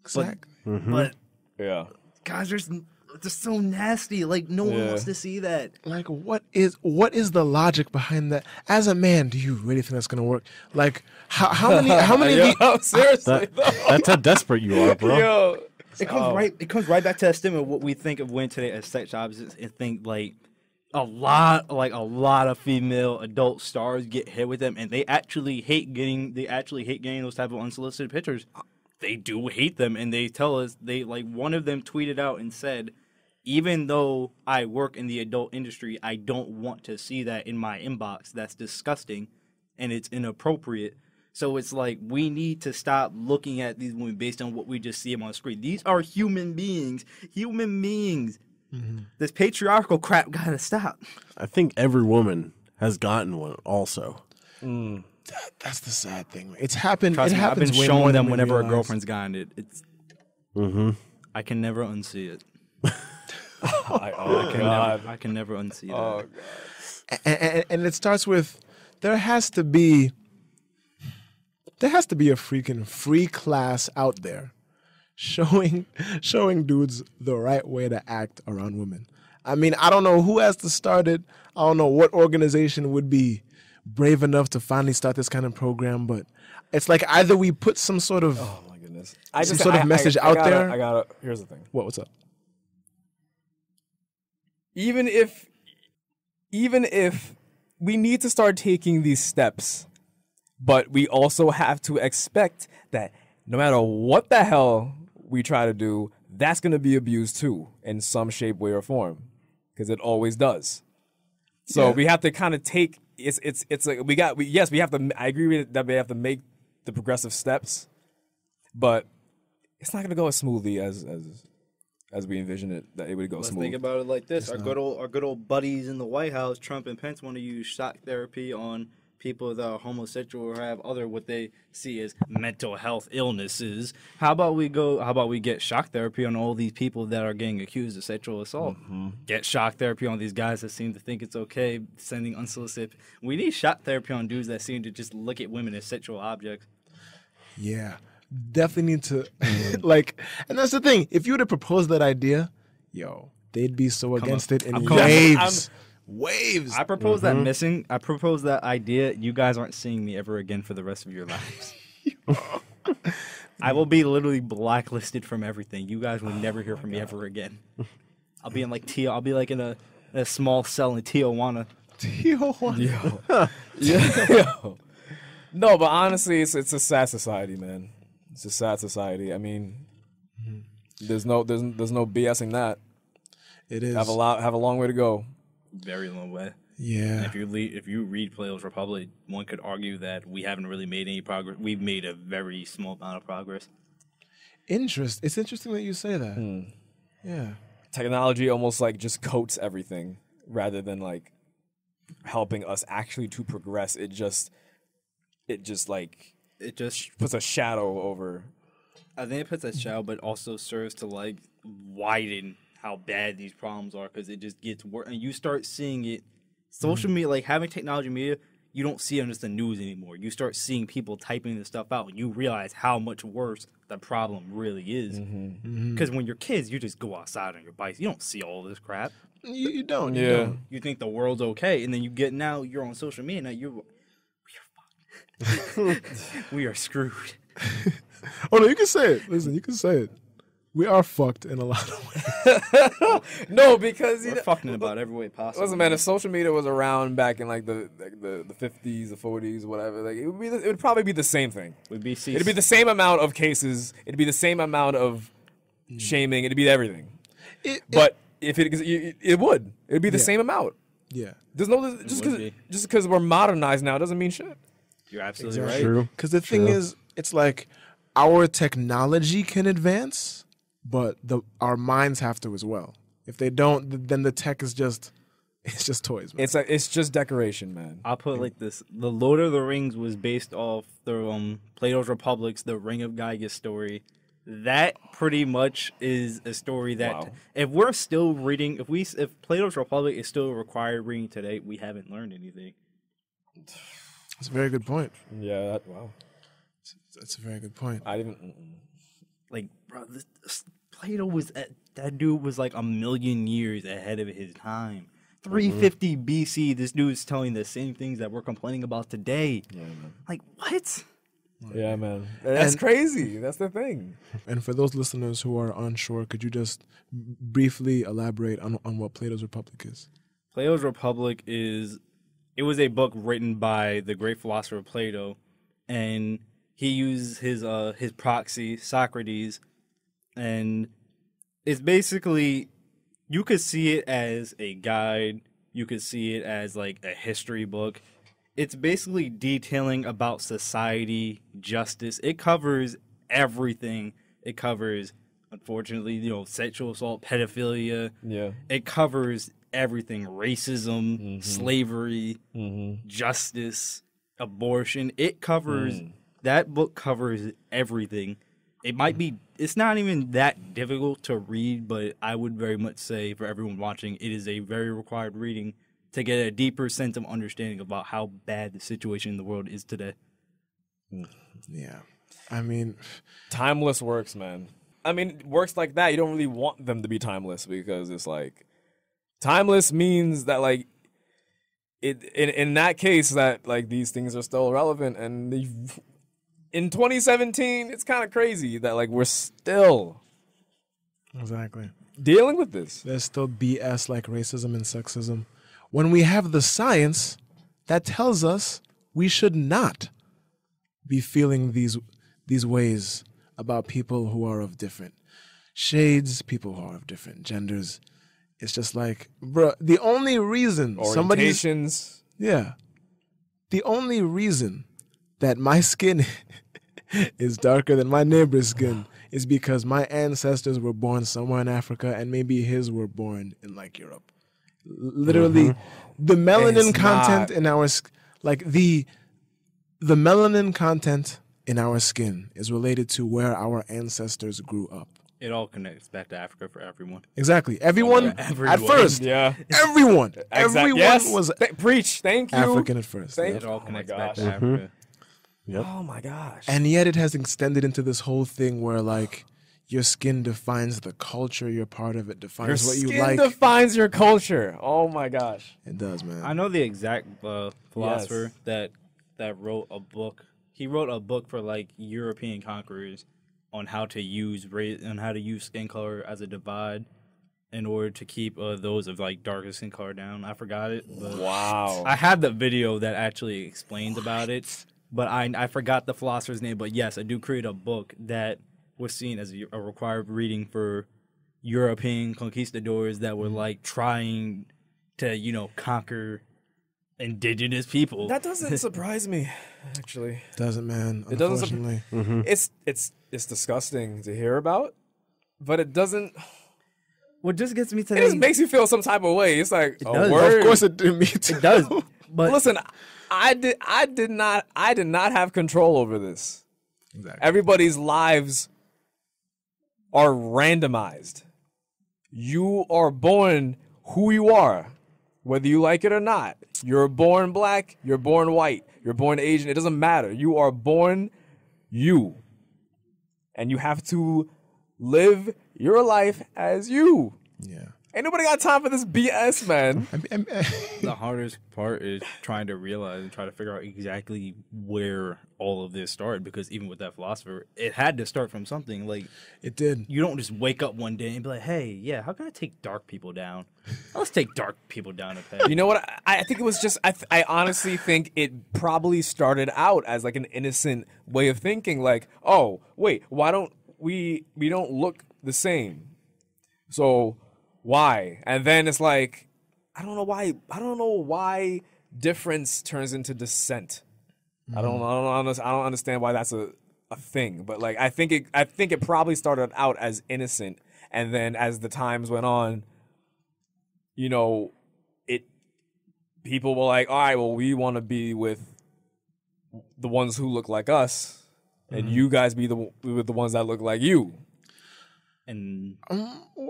Speaker 2: Exactly.
Speaker 4: But
Speaker 3: yeah,
Speaker 4: guys, they're so nasty. Like, no one wants to see that.
Speaker 2: Like, what is the logic behind that? As a man, do you really think that's gonna work? Like, how many?
Speaker 3: Yo, seriously,
Speaker 5: that's how desperate you are, bro.
Speaker 3: Yo,
Speaker 4: it comes right back to that stigma of what we think of women today as sex objects, and think like a lot of female adult stars get hit with them, and they actually hate getting those type of unsolicited pictures. They do hate them, and they tell us, one of them tweeted out and said, even though I work in the adult industry, I don't want to see that in my inbox. That's disgusting. and it's inappropriate. So it's like we need to stop looking at these women based on what we just see them on screen. These are human beings. Human beings. Mm-hmm. This patriarchal crap gotta stop.
Speaker 5: I think every woman has gotten one also.
Speaker 2: That's the sad thing. It's happened.
Speaker 4: Trust
Speaker 2: it
Speaker 4: me,
Speaker 2: happens
Speaker 4: I've been
Speaker 2: way
Speaker 4: showing
Speaker 2: more
Speaker 4: them
Speaker 2: than we
Speaker 4: whenever a
Speaker 2: realize.
Speaker 4: girlfriend's gotten it. It's I can never unsee it. I can never unsee that.
Speaker 2: And it starts with there has to be a freaking free class out there showing dudes the right way to act around women. I mean, I don't know who has to start it. I don't know what organization would be brave enough to finally start this kind of program, but it's like either we put some sort of message out there.
Speaker 3: Here's the thing.
Speaker 2: What's up?
Speaker 3: Even if we need to start taking these steps, but we also have to expect that no matter what the hell we try to do, that's going to be abused too in some shape, way, or form, because it always does. So we have to kind of take it's like we have to. I agree with that we have to make the progressive steps, but it's not going to go as smoothly as we envision it that it would go smooth.
Speaker 4: Think about it like this: our good old buddies in the White House, Trump and Pence, want to use shock therapy on people that are homosexual or have other what they see as mental health illnesses. How about we get shock therapy on all these people that are getting accused of sexual assault? Get shock therapy on these guys that seem to think it's okay sending unsolicited. We need shock therapy on dudes that seem to just look at women as sexual objects.
Speaker 2: Yeah, definitely need to and that's the thing. If you were to propose that idea, they'd be so against it in waves.
Speaker 4: I propose I propose that idea. You guys aren't seeing me ever again for the rest of your lives. I will be literally blacklisted from everything. You guys will never hear from me ever again. I'll be in I'll be like in a small cell in Tijuana.
Speaker 3: Yo. No, but honestly, it's a sad society, man. It's a sad society. I mean, there's no BSing that.
Speaker 2: It is.
Speaker 3: Have a long way to go.
Speaker 4: Very long way.
Speaker 2: Yeah.
Speaker 4: And if you read Plato's Republic, one could argue that we haven't really made any progress. We've made a very small amount of progress.
Speaker 2: It's interesting that you say that. Yeah.
Speaker 3: Technology almost like just coats everything rather than like helping us actually to progress. It just puts a shadow over.
Speaker 4: I think it puts a shadow, but also serves to like widen how bad these problems are, because it just gets worse, and you start seeing it. Social media, like having technology media, you don't see it on just the news anymore. You start seeing people typing this stuff out, and you realize how much worse the problem really is. Because when you're kids, you just go outside on your bikes. You don't see all this crap.
Speaker 2: You don't.
Speaker 3: Yeah.
Speaker 2: You don't.
Speaker 4: You think the world's okay, and then you're on social media. Now we are fucked. We are screwed.
Speaker 2: Oh no, you can say it. Listen, you can say it. We are fucked in a lot of ways.
Speaker 3: No, because
Speaker 4: We're fucking in about every way possible.
Speaker 3: Listen, man, if social media was around back in like the 50s, the 40s, whatever, like it would probably be the same thing. It'd be the same amount of cases. It'd be the same amount of shaming. It'd be everything. But if it would. It'd be the same amount.
Speaker 2: Yeah.
Speaker 3: There's no just because we're modernized now doesn't mean shit.
Speaker 4: You're absolutely
Speaker 2: Exactly.
Speaker 4: right.
Speaker 5: True.
Speaker 2: Because the thing is, it's like our technology can advance, but our minds have to as well. If they don't, then the tech is just toys, man.
Speaker 3: It's just decoration, man.
Speaker 4: I'll put it like this: the Lord of the Rings was based off the Plato's Republic's The Ring of Gygax story. That pretty much is a story that if we're still reading, if Plato's Republic is still required reading today, we haven't learned anything.
Speaker 2: That's a very good point.
Speaker 3: Yeah. Wow.
Speaker 2: That's a very good point.
Speaker 3: I didn't.
Speaker 4: Like, bro, Plato was that dude was like a million years ahead of his time. 350 BC, this dude's telling the same things that we're complaining about today. Yeah, man. Like, what?
Speaker 3: Yeah, man. That's crazy. That's the thing.
Speaker 2: And for those listeners who are unsure, could you just briefly elaborate on what Plato's Republic is?
Speaker 4: Plato's Republic it was a book written by the great philosopher Plato, and he used his proxy, Socrates, and it's basically, you could see it as a guide, you could see it as like a history book. it's basically detailing about society, justice. It covers everything. It covers, unfortunately, sexual assault, pedophilia.
Speaker 3: Yeah.
Speaker 4: It covers everything: racism, slavery, justice, abortion. It covers that book covers everything. It's not even that difficult to read, but I would very much say for everyone watching, it is a very required reading to get a deeper sense of understanding about how bad the situation in the world is today.
Speaker 2: Yeah. I mean,
Speaker 3: Timeless works, man. I mean, works like that, you don't really want them to be timeless because it's like, timeless means that like, in that case that like these things are still relevant, and in 2017, it's kind of crazy that like we're still
Speaker 2: exactly.
Speaker 3: dealing with this.
Speaker 2: There's still BS like racism and sexism. When we have the science that tells us we should not be feeling these ways about people who are of different shades, people who are of different genders. It's just like, bro, the only reason
Speaker 3: Orientations.
Speaker 2: The only reason that my skin is darker than my neighbor's skin is because my ancestors were born somewhere in Africa and maybe his were born in like Europe. Literally, the melanin content in our the melanin content in our skin is related to where our ancestors grew up.
Speaker 4: It all connects back to Africa for everyone.
Speaker 2: Exactly. Everyone. At first.
Speaker 3: Yeah.
Speaker 2: Everyone. Everyone was
Speaker 3: preach. Thank you.
Speaker 2: African at first.
Speaker 4: It all connects back to Africa.
Speaker 5: Yep.
Speaker 3: Oh my gosh.
Speaker 2: And yet it has extended into this whole thing where like your skin defines the culture you're part of. It defines what you like.
Speaker 3: Your skin defines your culture. Oh my gosh.
Speaker 2: It does, man.
Speaker 4: I know the exact philosopher that wrote a book. He wrote a book for like European conquerors on how to use skin color as a divide in order to keep those of like darker skin color down. I forgot it. But
Speaker 3: Wow.
Speaker 4: I had the video that actually explains about it, but I forgot the philosopher's name. But yes, I do create a book that was seen as a required reading for European conquistadors that were like trying to conquer indigenous people.
Speaker 3: That doesn't surprise me, actually.
Speaker 2: Doesn't, man.
Speaker 3: It doesn't
Speaker 2: Unfortunately.
Speaker 3: It's disgusting to hear about, but it doesn't.
Speaker 4: What just gets me to
Speaker 3: It just makes you feel some type of way. It's like,
Speaker 4: does.
Speaker 3: word.
Speaker 2: Of course it did. Me too.
Speaker 4: It does. But
Speaker 3: Listen, I did not have control over this.
Speaker 2: Exactly.
Speaker 3: Everybody's lives are randomized. You are born who you are, whether you like it or not. You're born black, you're born white, you're born Asian. It doesn't matter. You are born you. And you have to live your life as you.
Speaker 2: Yeah.
Speaker 3: Ain't nobody got time for this BS, man.
Speaker 4: the hardest part is trying to realize and try to figure out exactly where all of this started, because even with that philosopher, it had to start from something. Like,
Speaker 2: It did.
Speaker 4: you don't just wake up one day and be like, hey, yeah, how can I take dark people down? Let's take dark people down a peg.
Speaker 3: You know what? I think it was just, I honestly think it probably started out as like an innocent way of thinking. Like, oh, wait, why don't we don't look the same? So why? And then it's like, I don't know why difference turns into dissent. I don't understand why that's a thing. But like, I think it probably started out as innocent, and then as the times went on, people were like, all right, well, we want to be with the ones who look like us, and you guys be with the ones that look like you.
Speaker 4: And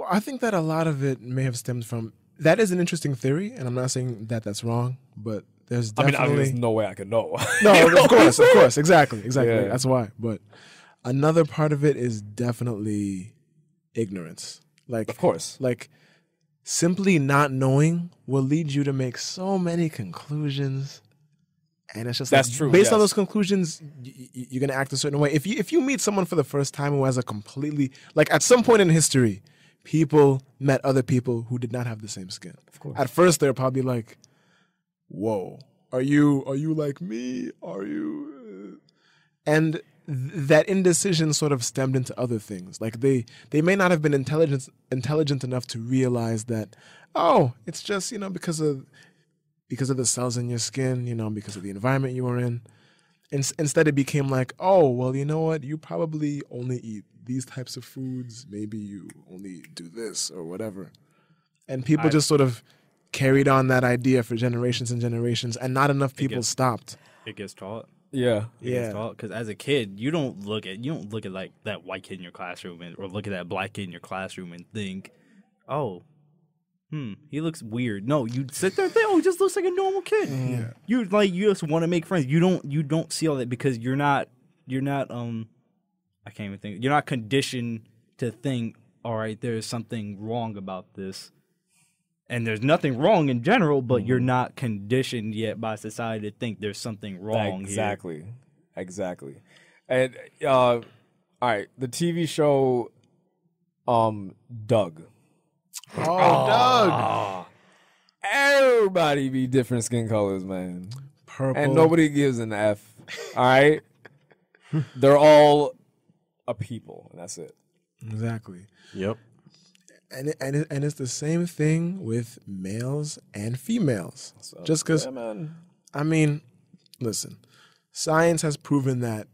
Speaker 2: I think that a lot of it may have stemmed from, that is an interesting theory, and I'm not saying that that's wrong, but there's definitely...
Speaker 3: there's no way I could know.
Speaker 2: No, of course, exactly.
Speaker 3: Yeah.
Speaker 2: That's why. But another part of it is definitely ignorance. Like,
Speaker 3: Of course.
Speaker 2: like simply not knowing will lead you to make so many conclusions, and it's just
Speaker 3: That's
Speaker 2: like,
Speaker 3: true,
Speaker 2: based on
Speaker 3: yes.
Speaker 2: those conclusions, you're gonna act a certain way. If you meet someone for the first time who has a completely, like, at some point in history, people met other people who did not have the same skin.
Speaker 3: Of course.
Speaker 2: At first, they're probably like, "Whoa, are you like me? Are you?" And that indecision sort of stemmed into other things. Like they may not have been intelligent enough to realize that, oh, it's just because of because of the cells in your skin, because of the environment you were in. Instead, it became like, oh, well, you know what? You probably only eat these types of foods. Maybe you only do this or whatever. And people just sort of carried on that idea for generations and generations, and not enough people stopped.
Speaker 4: It gets taught.
Speaker 3: Yeah.
Speaker 4: Because as a kid, you don't look at like that white kid in your classroom or look at that black kid in your classroom and think, oh, he looks weird. No, you sit there and think, oh, he just looks like a normal kid.
Speaker 2: Yeah.
Speaker 4: You just want to make friends. You don't see all that because you're not I can't even think. You're not conditioned to think, all right, there's something wrong about this. And there's nothing wrong in general, but you're not conditioned yet by society to think there's something wrong
Speaker 3: here. Exactly. And all right, the TV show Doug.
Speaker 2: Doug.
Speaker 3: Everybody be different skin colors, man.
Speaker 2: Purple.
Speaker 3: And nobody gives an F. All right? They're all a people, and that's it.
Speaker 2: Exactly.
Speaker 5: Yep.
Speaker 2: And it's the same thing with males and females.
Speaker 3: So,
Speaker 2: Just because, I mean, listen, science has proven that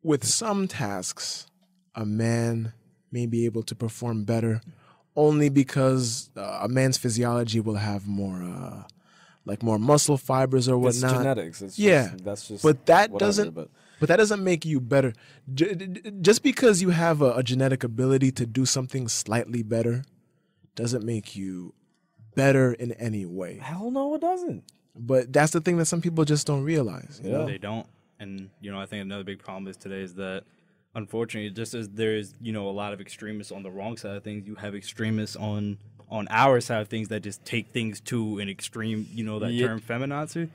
Speaker 2: with some tasks, a man may be able to perform better only because a man's physiology will have more, more muscle fibers or whatnot.
Speaker 3: It's genetics. It's that's just.
Speaker 2: But that
Speaker 3: whatever,
Speaker 2: doesn't. But that doesn't make you better. Just because you have a genetic ability to do something slightly better doesn't make you better in any way.
Speaker 3: Hell no, it doesn't.
Speaker 2: But that's the thing that some people just don't realize. You know?
Speaker 4: They don't. And, I think another big problem is today is that, unfortunately, just as there's, a lot of extremists on the wrong side of things, you have extremists on our side of things that just take things to an extreme, that term feminazi.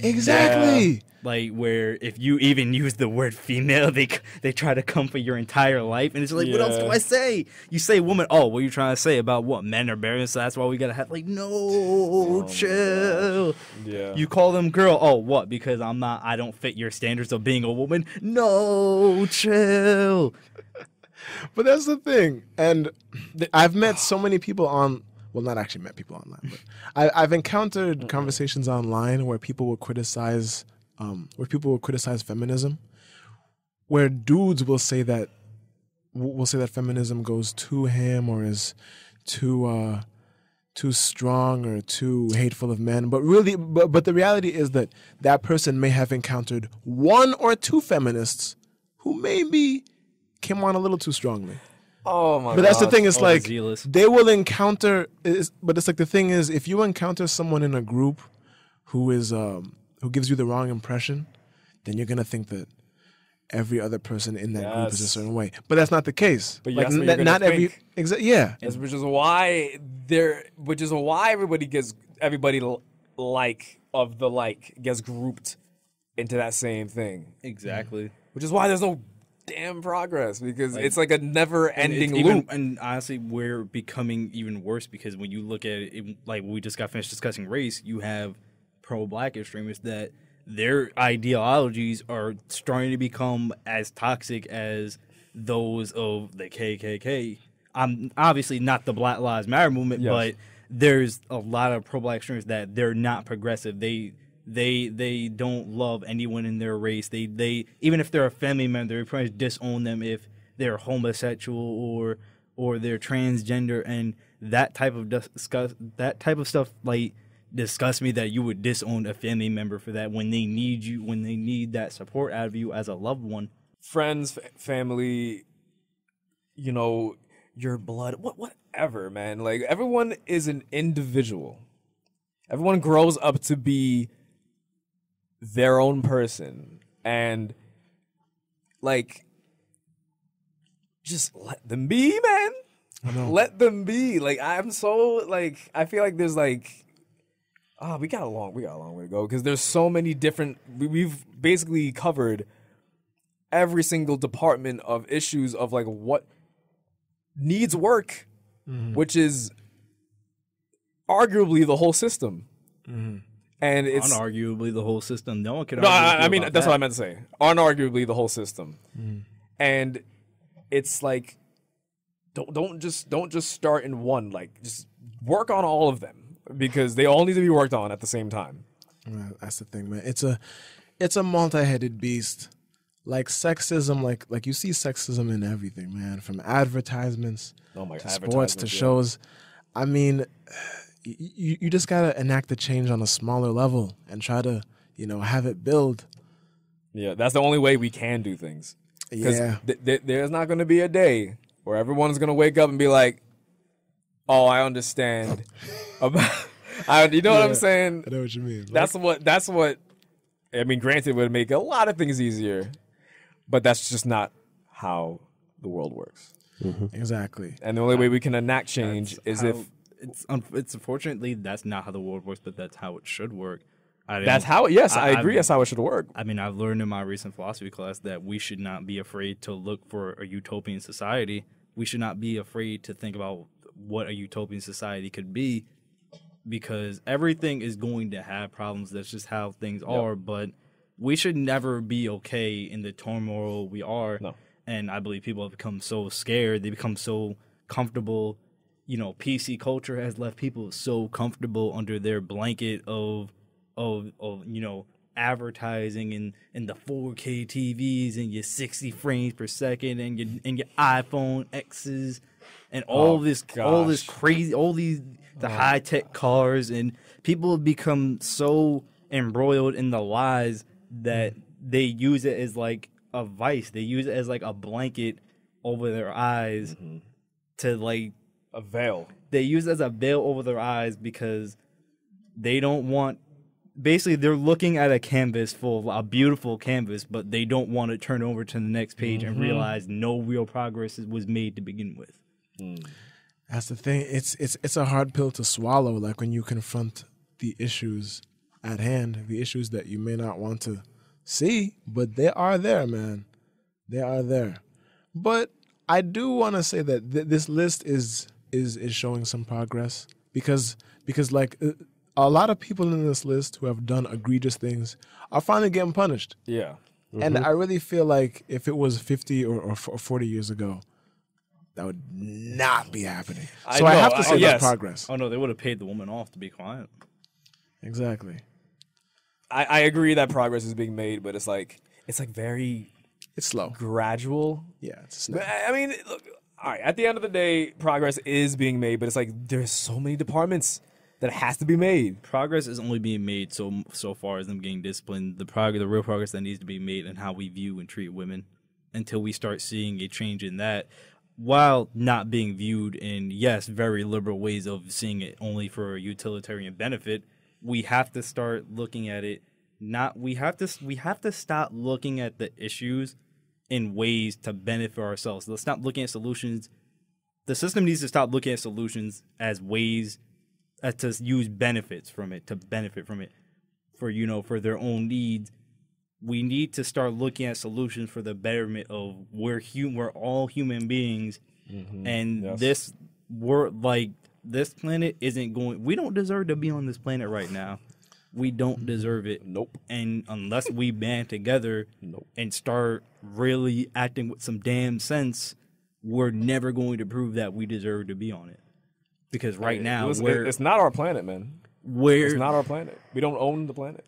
Speaker 2: Exactly.
Speaker 4: Yeah. Like where if you even use the word female, they try to come for your entire life, and it's like, what else do I say? You say woman, oh, what are you trying to say about what men are bearing? So that's why we gotta have chill.
Speaker 3: Yeah.
Speaker 4: You call them girl, oh, what? Because I don't fit your standards of being a woman. No, chill.
Speaker 2: But that's the thing, and I've met so many people not actually met people online, but I've encountered conversations online where people will criticize feminism, where dudes will say that feminism goes too ham or is too strong or too hateful of men. But really, but the reality is that person may have encountered one or two feminists who maybe came on a little too strongly.
Speaker 3: Oh my god!
Speaker 2: But that's the thing. It's like
Speaker 4: zealous.
Speaker 2: They will encounter. But it's like the thing is, if you encounter someone in a group who gives you the wrong impression, then you're gonna think that every other person in that group is a certain way. But that's not the case.
Speaker 3: But
Speaker 2: like not every
Speaker 3: which is why everybody gets gets grouped into that same thing.
Speaker 4: Exactly.
Speaker 3: Which is why there's no damn progress, because it's like a never-ending loop.
Speaker 4: And honestly, we're becoming even worse because when you look at it, like we just got finished discussing race, you have pro-black extremists that their ideologies are starting to become as toxic as those of the KKK. I'm obviously not the Black Lives Matter movement, but there's a lot of pro-black extremists that they're not progressive. They don't love anyone in their race. They even if they're a family member, they probably disown them if they're homosexual or they're transgender, and that type of stuff like disgusts me, that you would disown a family member for that when they need you, when they need that support out of you as a loved one.
Speaker 3: Friends, family, your blood, whatever, man. Like, everyone is an individual. Everyone grows up to be their own person, and just let them be, man. Let them be. Like, I'm so I feel like there's we got a long way to go, because there's so many different. We've basically covered every single department of issues of what needs work, which is arguably the whole system. And it's
Speaker 4: unarguably the whole system. No one can.
Speaker 3: No, I mean that's what I meant to say. Unarguably the whole system, and it's don't just start in one. Just work on all of them. because they all need to be worked on at the same time.
Speaker 2: That's the thing, man. It's a multi-headed beast. Like sexism, like you see sexism in everything, man. From advertisements to sports to shows. I mean, you just gotta enact the change on a smaller level and try to, have it build.
Speaker 3: Yeah, that's the only way we can do things.
Speaker 2: Yeah.
Speaker 3: There's not going to be a day where everyone's going to wake up and be like, "Oh, I understand." About, you know what I'm saying?
Speaker 2: I know what you mean.
Speaker 3: That's what. I mean, granted, it would make a lot of things easier, but that's just not how the world works.
Speaker 2: Mm-hmm. Exactly.
Speaker 3: And the only way we can enact change is if
Speaker 4: it's unfortunately that's not how the world works, but that's how it should work.
Speaker 3: That's how. Yes, I agree. That's how it should work.
Speaker 4: I mean, I've learned in my recent philosophy class that we should not be afraid to look for a utopian society. We should not be afraid to think about what a utopian society could be, because everything is going to have problems. That's just how things are. But we should never be okay in the turmoil we are. No. And I believe people have become so scared. They become so comfortable. PC culture has left people so comfortable under their blanket of advertising and the 4K TVs and your 60 frames per second and your iPhone X's and all this crazy, the high tech cars, and people have become so embroiled in the lies that they use it as like a vice. They use it as like a blanket over their eyes to like
Speaker 3: a veil.
Speaker 4: They use it as a veil over their eyes because they don't want. Basically, they're looking at a canvas a beautiful canvas, but they don't want to turn over to the next page and realize no real progress was made to begin with.
Speaker 2: That's the thing. It's a hard pill to swallow. Like when you confront the issues at hand, the issues that you may not want to see, but they are there, man. They are there. But I do want to say that this list is showing some progress because like. A lot of people in this list who have done egregious things are finally getting punished.
Speaker 3: Yeah. Mm-hmm.
Speaker 2: And I really feel like if it was 50 or 40 years ago, that would not be happening. So I have to say that's progress.
Speaker 4: Oh, no, they would have paid the woman off to be quiet.
Speaker 2: Exactly.
Speaker 3: I agree that progress is being made, but it's like very...
Speaker 2: It's slow.
Speaker 3: Gradual.
Speaker 2: Yeah, it's slow.
Speaker 3: I mean, look, all right, at the end of the day, progress is being made, but it's like there's so many departments that has to be made.
Speaker 4: Progress is only being made so far as them getting disciplined. The real progress that needs to be made in how we view and treat women, until we start seeing a change in that, while not being viewed in, yes, very liberal ways of seeing it only for a utilitarian benefit. We have to start looking at it. We have to stop looking at the issues in ways to benefit ourselves. Let's stop looking at solutions. The system needs to stop looking at solutions as ways to use benefits from it, to benefit from it for their own needs. We need to start looking at solutions for the betterment of we're all human beings, and this planet isn't going. We don't deserve to be on this planet right now. We don't deserve it.
Speaker 3: Nope.
Speaker 4: And unless we band together and start really acting with some damn sense, we're never going to prove that we deserve to be on it. Because now
Speaker 3: it's not our planet, man. It's not our planet. We don't own the planet.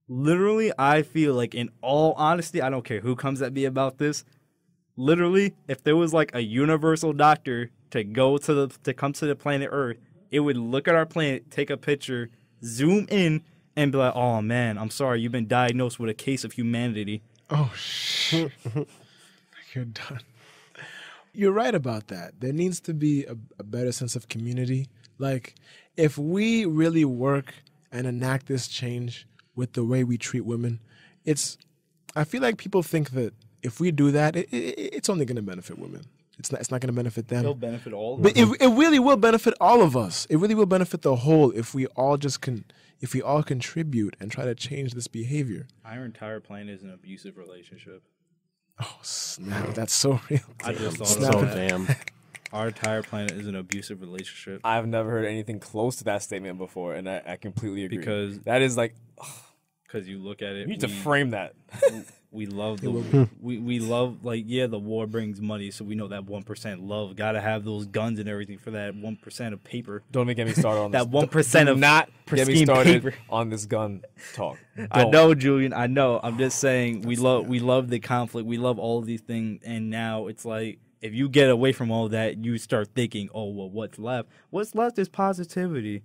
Speaker 4: Literally, I feel like, in all honesty, I don't care who comes at me about this. Literally, if there was like a universal doctor to come to the planet Earth, it would look at our planet, take a picture, zoom in, and be like, "Oh man, I'm sorry, you've been diagnosed with a case of humanity."
Speaker 2: Oh shit! You're done. You're right about that. There needs to be a better sense of community. Like, if we really work and enact this change with the way we treat women, I feel like people think that if we do that, it's only going to benefit women. It's not going to benefit them.
Speaker 4: It'll benefit all of
Speaker 2: us. But it really will benefit all of us. It really will benefit the whole if we all contribute and try to change this behavior.
Speaker 4: Our entire planet is an abusive relationship.
Speaker 2: Oh, snap. That's so real.
Speaker 4: I just thought
Speaker 5: So damn.
Speaker 4: Our entire planet is an abusive relationship.
Speaker 3: I've never heard anything close to that statement before, and I completely agree.
Speaker 4: Because
Speaker 3: that is like...
Speaker 4: Because you look at it,
Speaker 3: You need to frame that.
Speaker 4: we love the we love, like, yeah, the war brings money, so we know that 1% love. Gotta have those guns and everything for that 1% of paper.
Speaker 3: Don't even get me started on this.
Speaker 4: That 1% of
Speaker 3: not get me
Speaker 4: pristine
Speaker 3: started
Speaker 4: paper.
Speaker 3: on this gun talk.
Speaker 4: I
Speaker 3: Don't.
Speaker 4: know, Julian. I know. I'm just saying we love the conflict. We love all of these things, and now it's like if you get away from all that, you start thinking, oh well, what's left? What's left is positivity.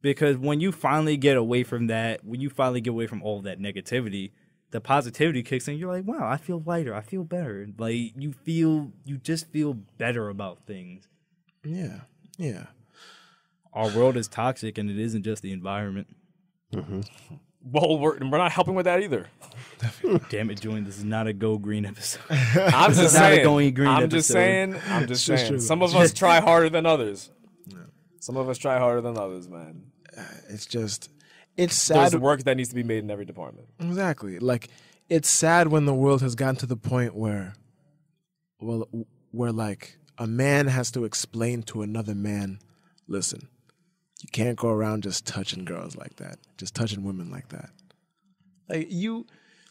Speaker 4: Because when you finally get away from that, when you finally get away from all that negativity, the positivity kicks in. You're like, wow, I feel lighter. I feel better. Like you just feel better about things.
Speaker 2: Yeah, yeah.
Speaker 4: Our world is toxic, and it isn't just the environment.
Speaker 5: Mm-hmm.
Speaker 3: Well, we're not helping with that either.
Speaker 4: Damn it, Julian! This is not a go green episode.
Speaker 3: I'm just
Speaker 4: not a
Speaker 3: saying.
Speaker 4: going green
Speaker 3: I'm
Speaker 4: episode.
Speaker 3: just saying. I'm just
Speaker 2: It's
Speaker 3: saying.
Speaker 2: true.
Speaker 3: Some of us try harder than others. Some of us try harder than others, man.
Speaker 2: It's sad.
Speaker 3: There's work that needs to be made in every department.
Speaker 2: Exactly. Like, it's sad when the world has gotten to the point where like a man has to explain to another man, listen, you can't go around just touching girls like that, just touching women like that. Like,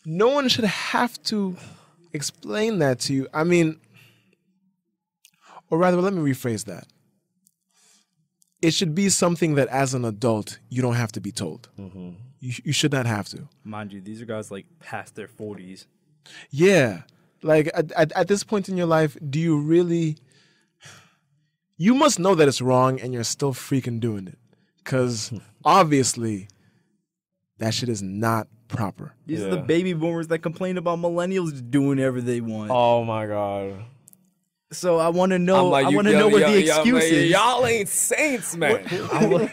Speaker 2: no one should have to explain that to you. I mean, or rather, let me rephrase that. It should be something that as an adult, you don't have to be told. Mm-hmm. You should not have to.
Speaker 4: Mind you, these are guys like past their 40s.
Speaker 2: Yeah. Like at this point in your life, do you really... You must know that it's wrong and you're still freaking doing it. Because obviously, that shit is not proper.
Speaker 4: These are the baby boomers that complain about millennials doing whatever they want.
Speaker 3: Oh my god.
Speaker 4: So I want to know.
Speaker 3: Like,
Speaker 4: I want to know what the excuse is.
Speaker 3: Y'all ain't saints, man.
Speaker 4: I want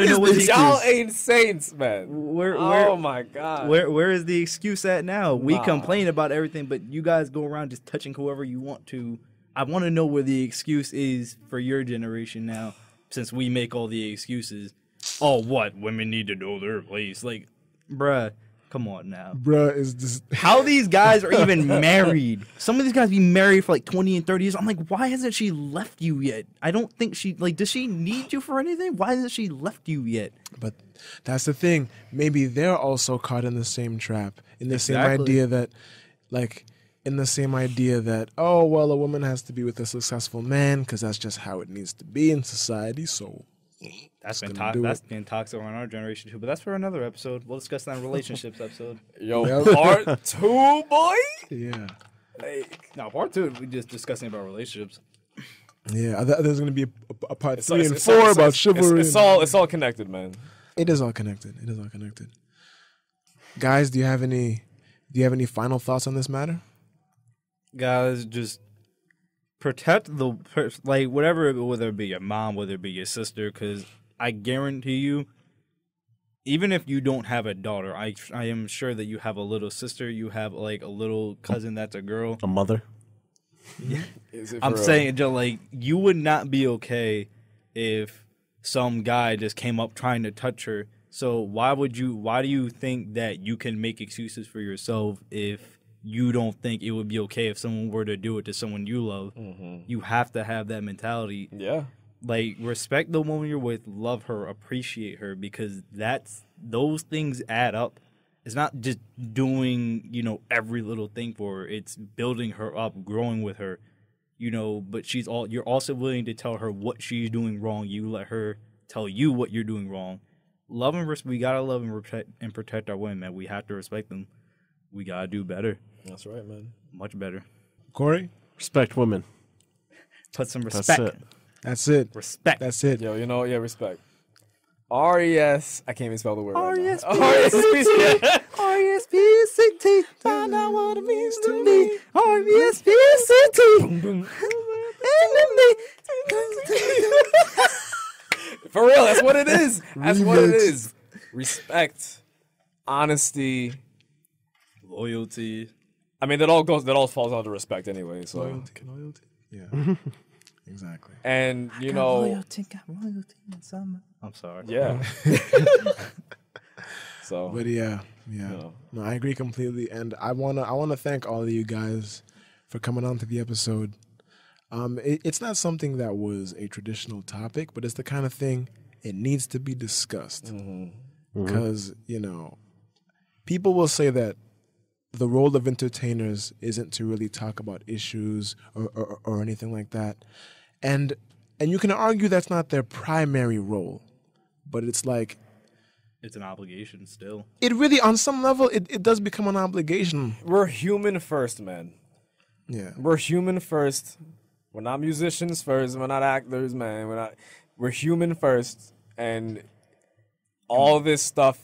Speaker 4: to know what the
Speaker 3: Y'all
Speaker 4: excuse.
Speaker 3: ain't saints, man. Oh my god.
Speaker 4: Where is the excuse at now? We complain about everything, but you guys go around just touching whoever you want to. I want to know where the excuse is for your generation now, since we make all the excuses. Oh, what? Women need to know their place. Like, bruh. Come on now.
Speaker 2: Bruh, is this...
Speaker 4: How these guys are even married. Some of these guys be married for like 20 and 30 years. I'm like, why hasn't she left you yet? I don't think she, like, does she need you for anything? Why hasn't she left you yet?
Speaker 2: But that's the thing. Maybe they're also caught in the same trap, in the same
Speaker 4: Exactly.
Speaker 2: idea that, like, oh, well, a woman has to be with a successful man because that's just how it needs to be in society, so...
Speaker 4: That's been
Speaker 2: do
Speaker 4: been toxic on our generation too, but that's for another episode. We'll discuss that in relationships episode.
Speaker 3: Yo, part 2, boy.
Speaker 2: Yeah.
Speaker 4: No, part 2, we just discussing about relationships.
Speaker 2: Yeah, there's going to be a part 3 and 4 about chivalry.
Speaker 3: It's all connected, man.
Speaker 2: It is all connected. Guys, do you have any final thoughts on this matter?
Speaker 4: Guys, just protect whatever, whether it be your mom, whether it be your sister, because I guarantee you, even if you don't have a daughter, I am sure that you have a little sister, you have like a little cousin that's a girl.
Speaker 5: A mother.
Speaker 4: I'm saying, Joe, like, you would not be okay if some guy just came up trying to touch her. So why do you think that you can make excuses for yourself if you don't think it would be okay if someone were to do it to someone you love? Mm-hmm. You have to have that mentality.
Speaker 3: Yeah.
Speaker 4: Like, respect the woman you're with, love her, appreciate her, because those things add up. It's not just doing, every little thing for her. It's building her up, growing with her, but you're also willing to tell her what she's doing wrong. You let her tell you what you're doing wrong. We gotta love and protect our women, man. We have to respect them. We gotta do better.
Speaker 3: That's right, man.
Speaker 4: Much better.
Speaker 2: Corey?
Speaker 5: Respect women.
Speaker 4: Put some
Speaker 5: That's
Speaker 4: respect.
Speaker 5: it.
Speaker 2: That's it.
Speaker 4: Respect.
Speaker 2: That's it.
Speaker 3: Yo, respect. R-E-S. I can't even spell the word.
Speaker 4: R-E-S-P-E-C-T. R-E-S-P-E-C-T. Find out what it means to me. R-E-S-P-E-C-T.
Speaker 3: For real, that's what it is. That's what it is. Respect, honesty,
Speaker 4: Loyalty.
Speaker 3: I mean, that all falls under respect anyway. So,
Speaker 2: Loyalty. Yeah. Exactly.
Speaker 3: and
Speaker 4: Got loyalty in summer. I'm sorry.
Speaker 3: yeah. So,
Speaker 2: But yeah.
Speaker 3: know.
Speaker 2: No, I agree completely, and I wanna thank all of you guys for coming on to the episode. It's not something that was a traditional topic, but it's the kind of thing it needs to be discussed because people will say that the role of entertainers isn't to really talk about issues or anything like that. And you can argue that's not their primary role, but it's like,
Speaker 4: It's an obligation still.
Speaker 2: it really, on some level, it does become an obligation.
Speaker 3: We're human first, man.
Speaker 2: Yeah.
Speaker 3: We're human first. We're not musicians first. We're not actors, man. We're human first. And all this stuff,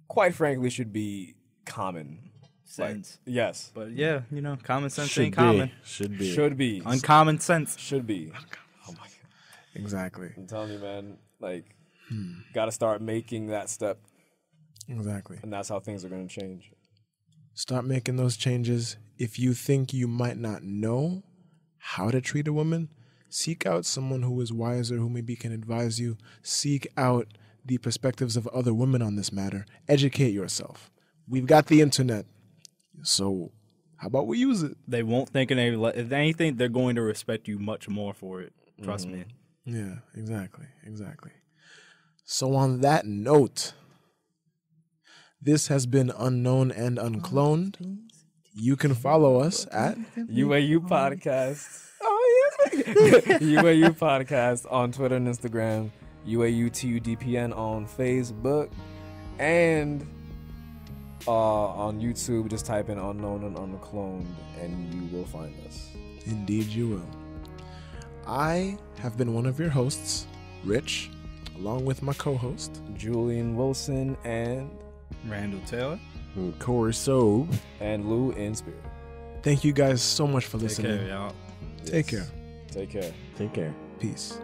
Speaker 3: quite frankly, should be common
Speaker 4: Sense.
Speaker 3: Like, yes.
Speaker 4: But yeah, common sense
Speaker 5: Should
Speaker 4: ain't
Speaker 5: be.
Speaker 4: common.
Speaker 3: Should be.
Speaker 4: Uncommon sense.
Speaker 3: Should be. Oh my God.
Speaker 2: Exactly.
Speaker 3: I'm telling you, man. Like, got to start making that step.
Speaker 2: Exactly.
Speaker 3: And that's how things are going to change.
Speaker 2: Start making those changes. If you think you might not know how to treat a woman, seek out someone who is wiser, who maybe can advise you. Seek out the perspectives of other women on this matter. Educate yourself. We've got the internet, so how about we use it?
Speaker 4: They won't think if anything, they're going to respect you much more for it. Trust me.
Speaker 2: Yeah, exactly. So on that note, this has been Unknown and Uncloned. You can follow us at
Speaker 3: UAU Podcast. Oh, yeah. UAU Podcast on Twitter and Instagram. UAUTUDPN on Facebook. And on YouTube, just type in Unknown and Uncloned and you will find us.
Speaker 2: Indeed you will. I have been one of your hosts, Rich, along with my co-host,
Speaker 3: Julian Wilson and
Speaker 4: Randall Taylor.
Speaker 5: Corey Sobe.
Speaker 3: and Lou in spirit.
Speaker 2: Thank you guys so much for
Speaker 4: Take
Speaker 2: listening.
Speaker 4: care, y'all.
Speaker 2: Take care.
Speaker 3: Take care.
Speaker 5: Take care.
Speaker 2: Peace.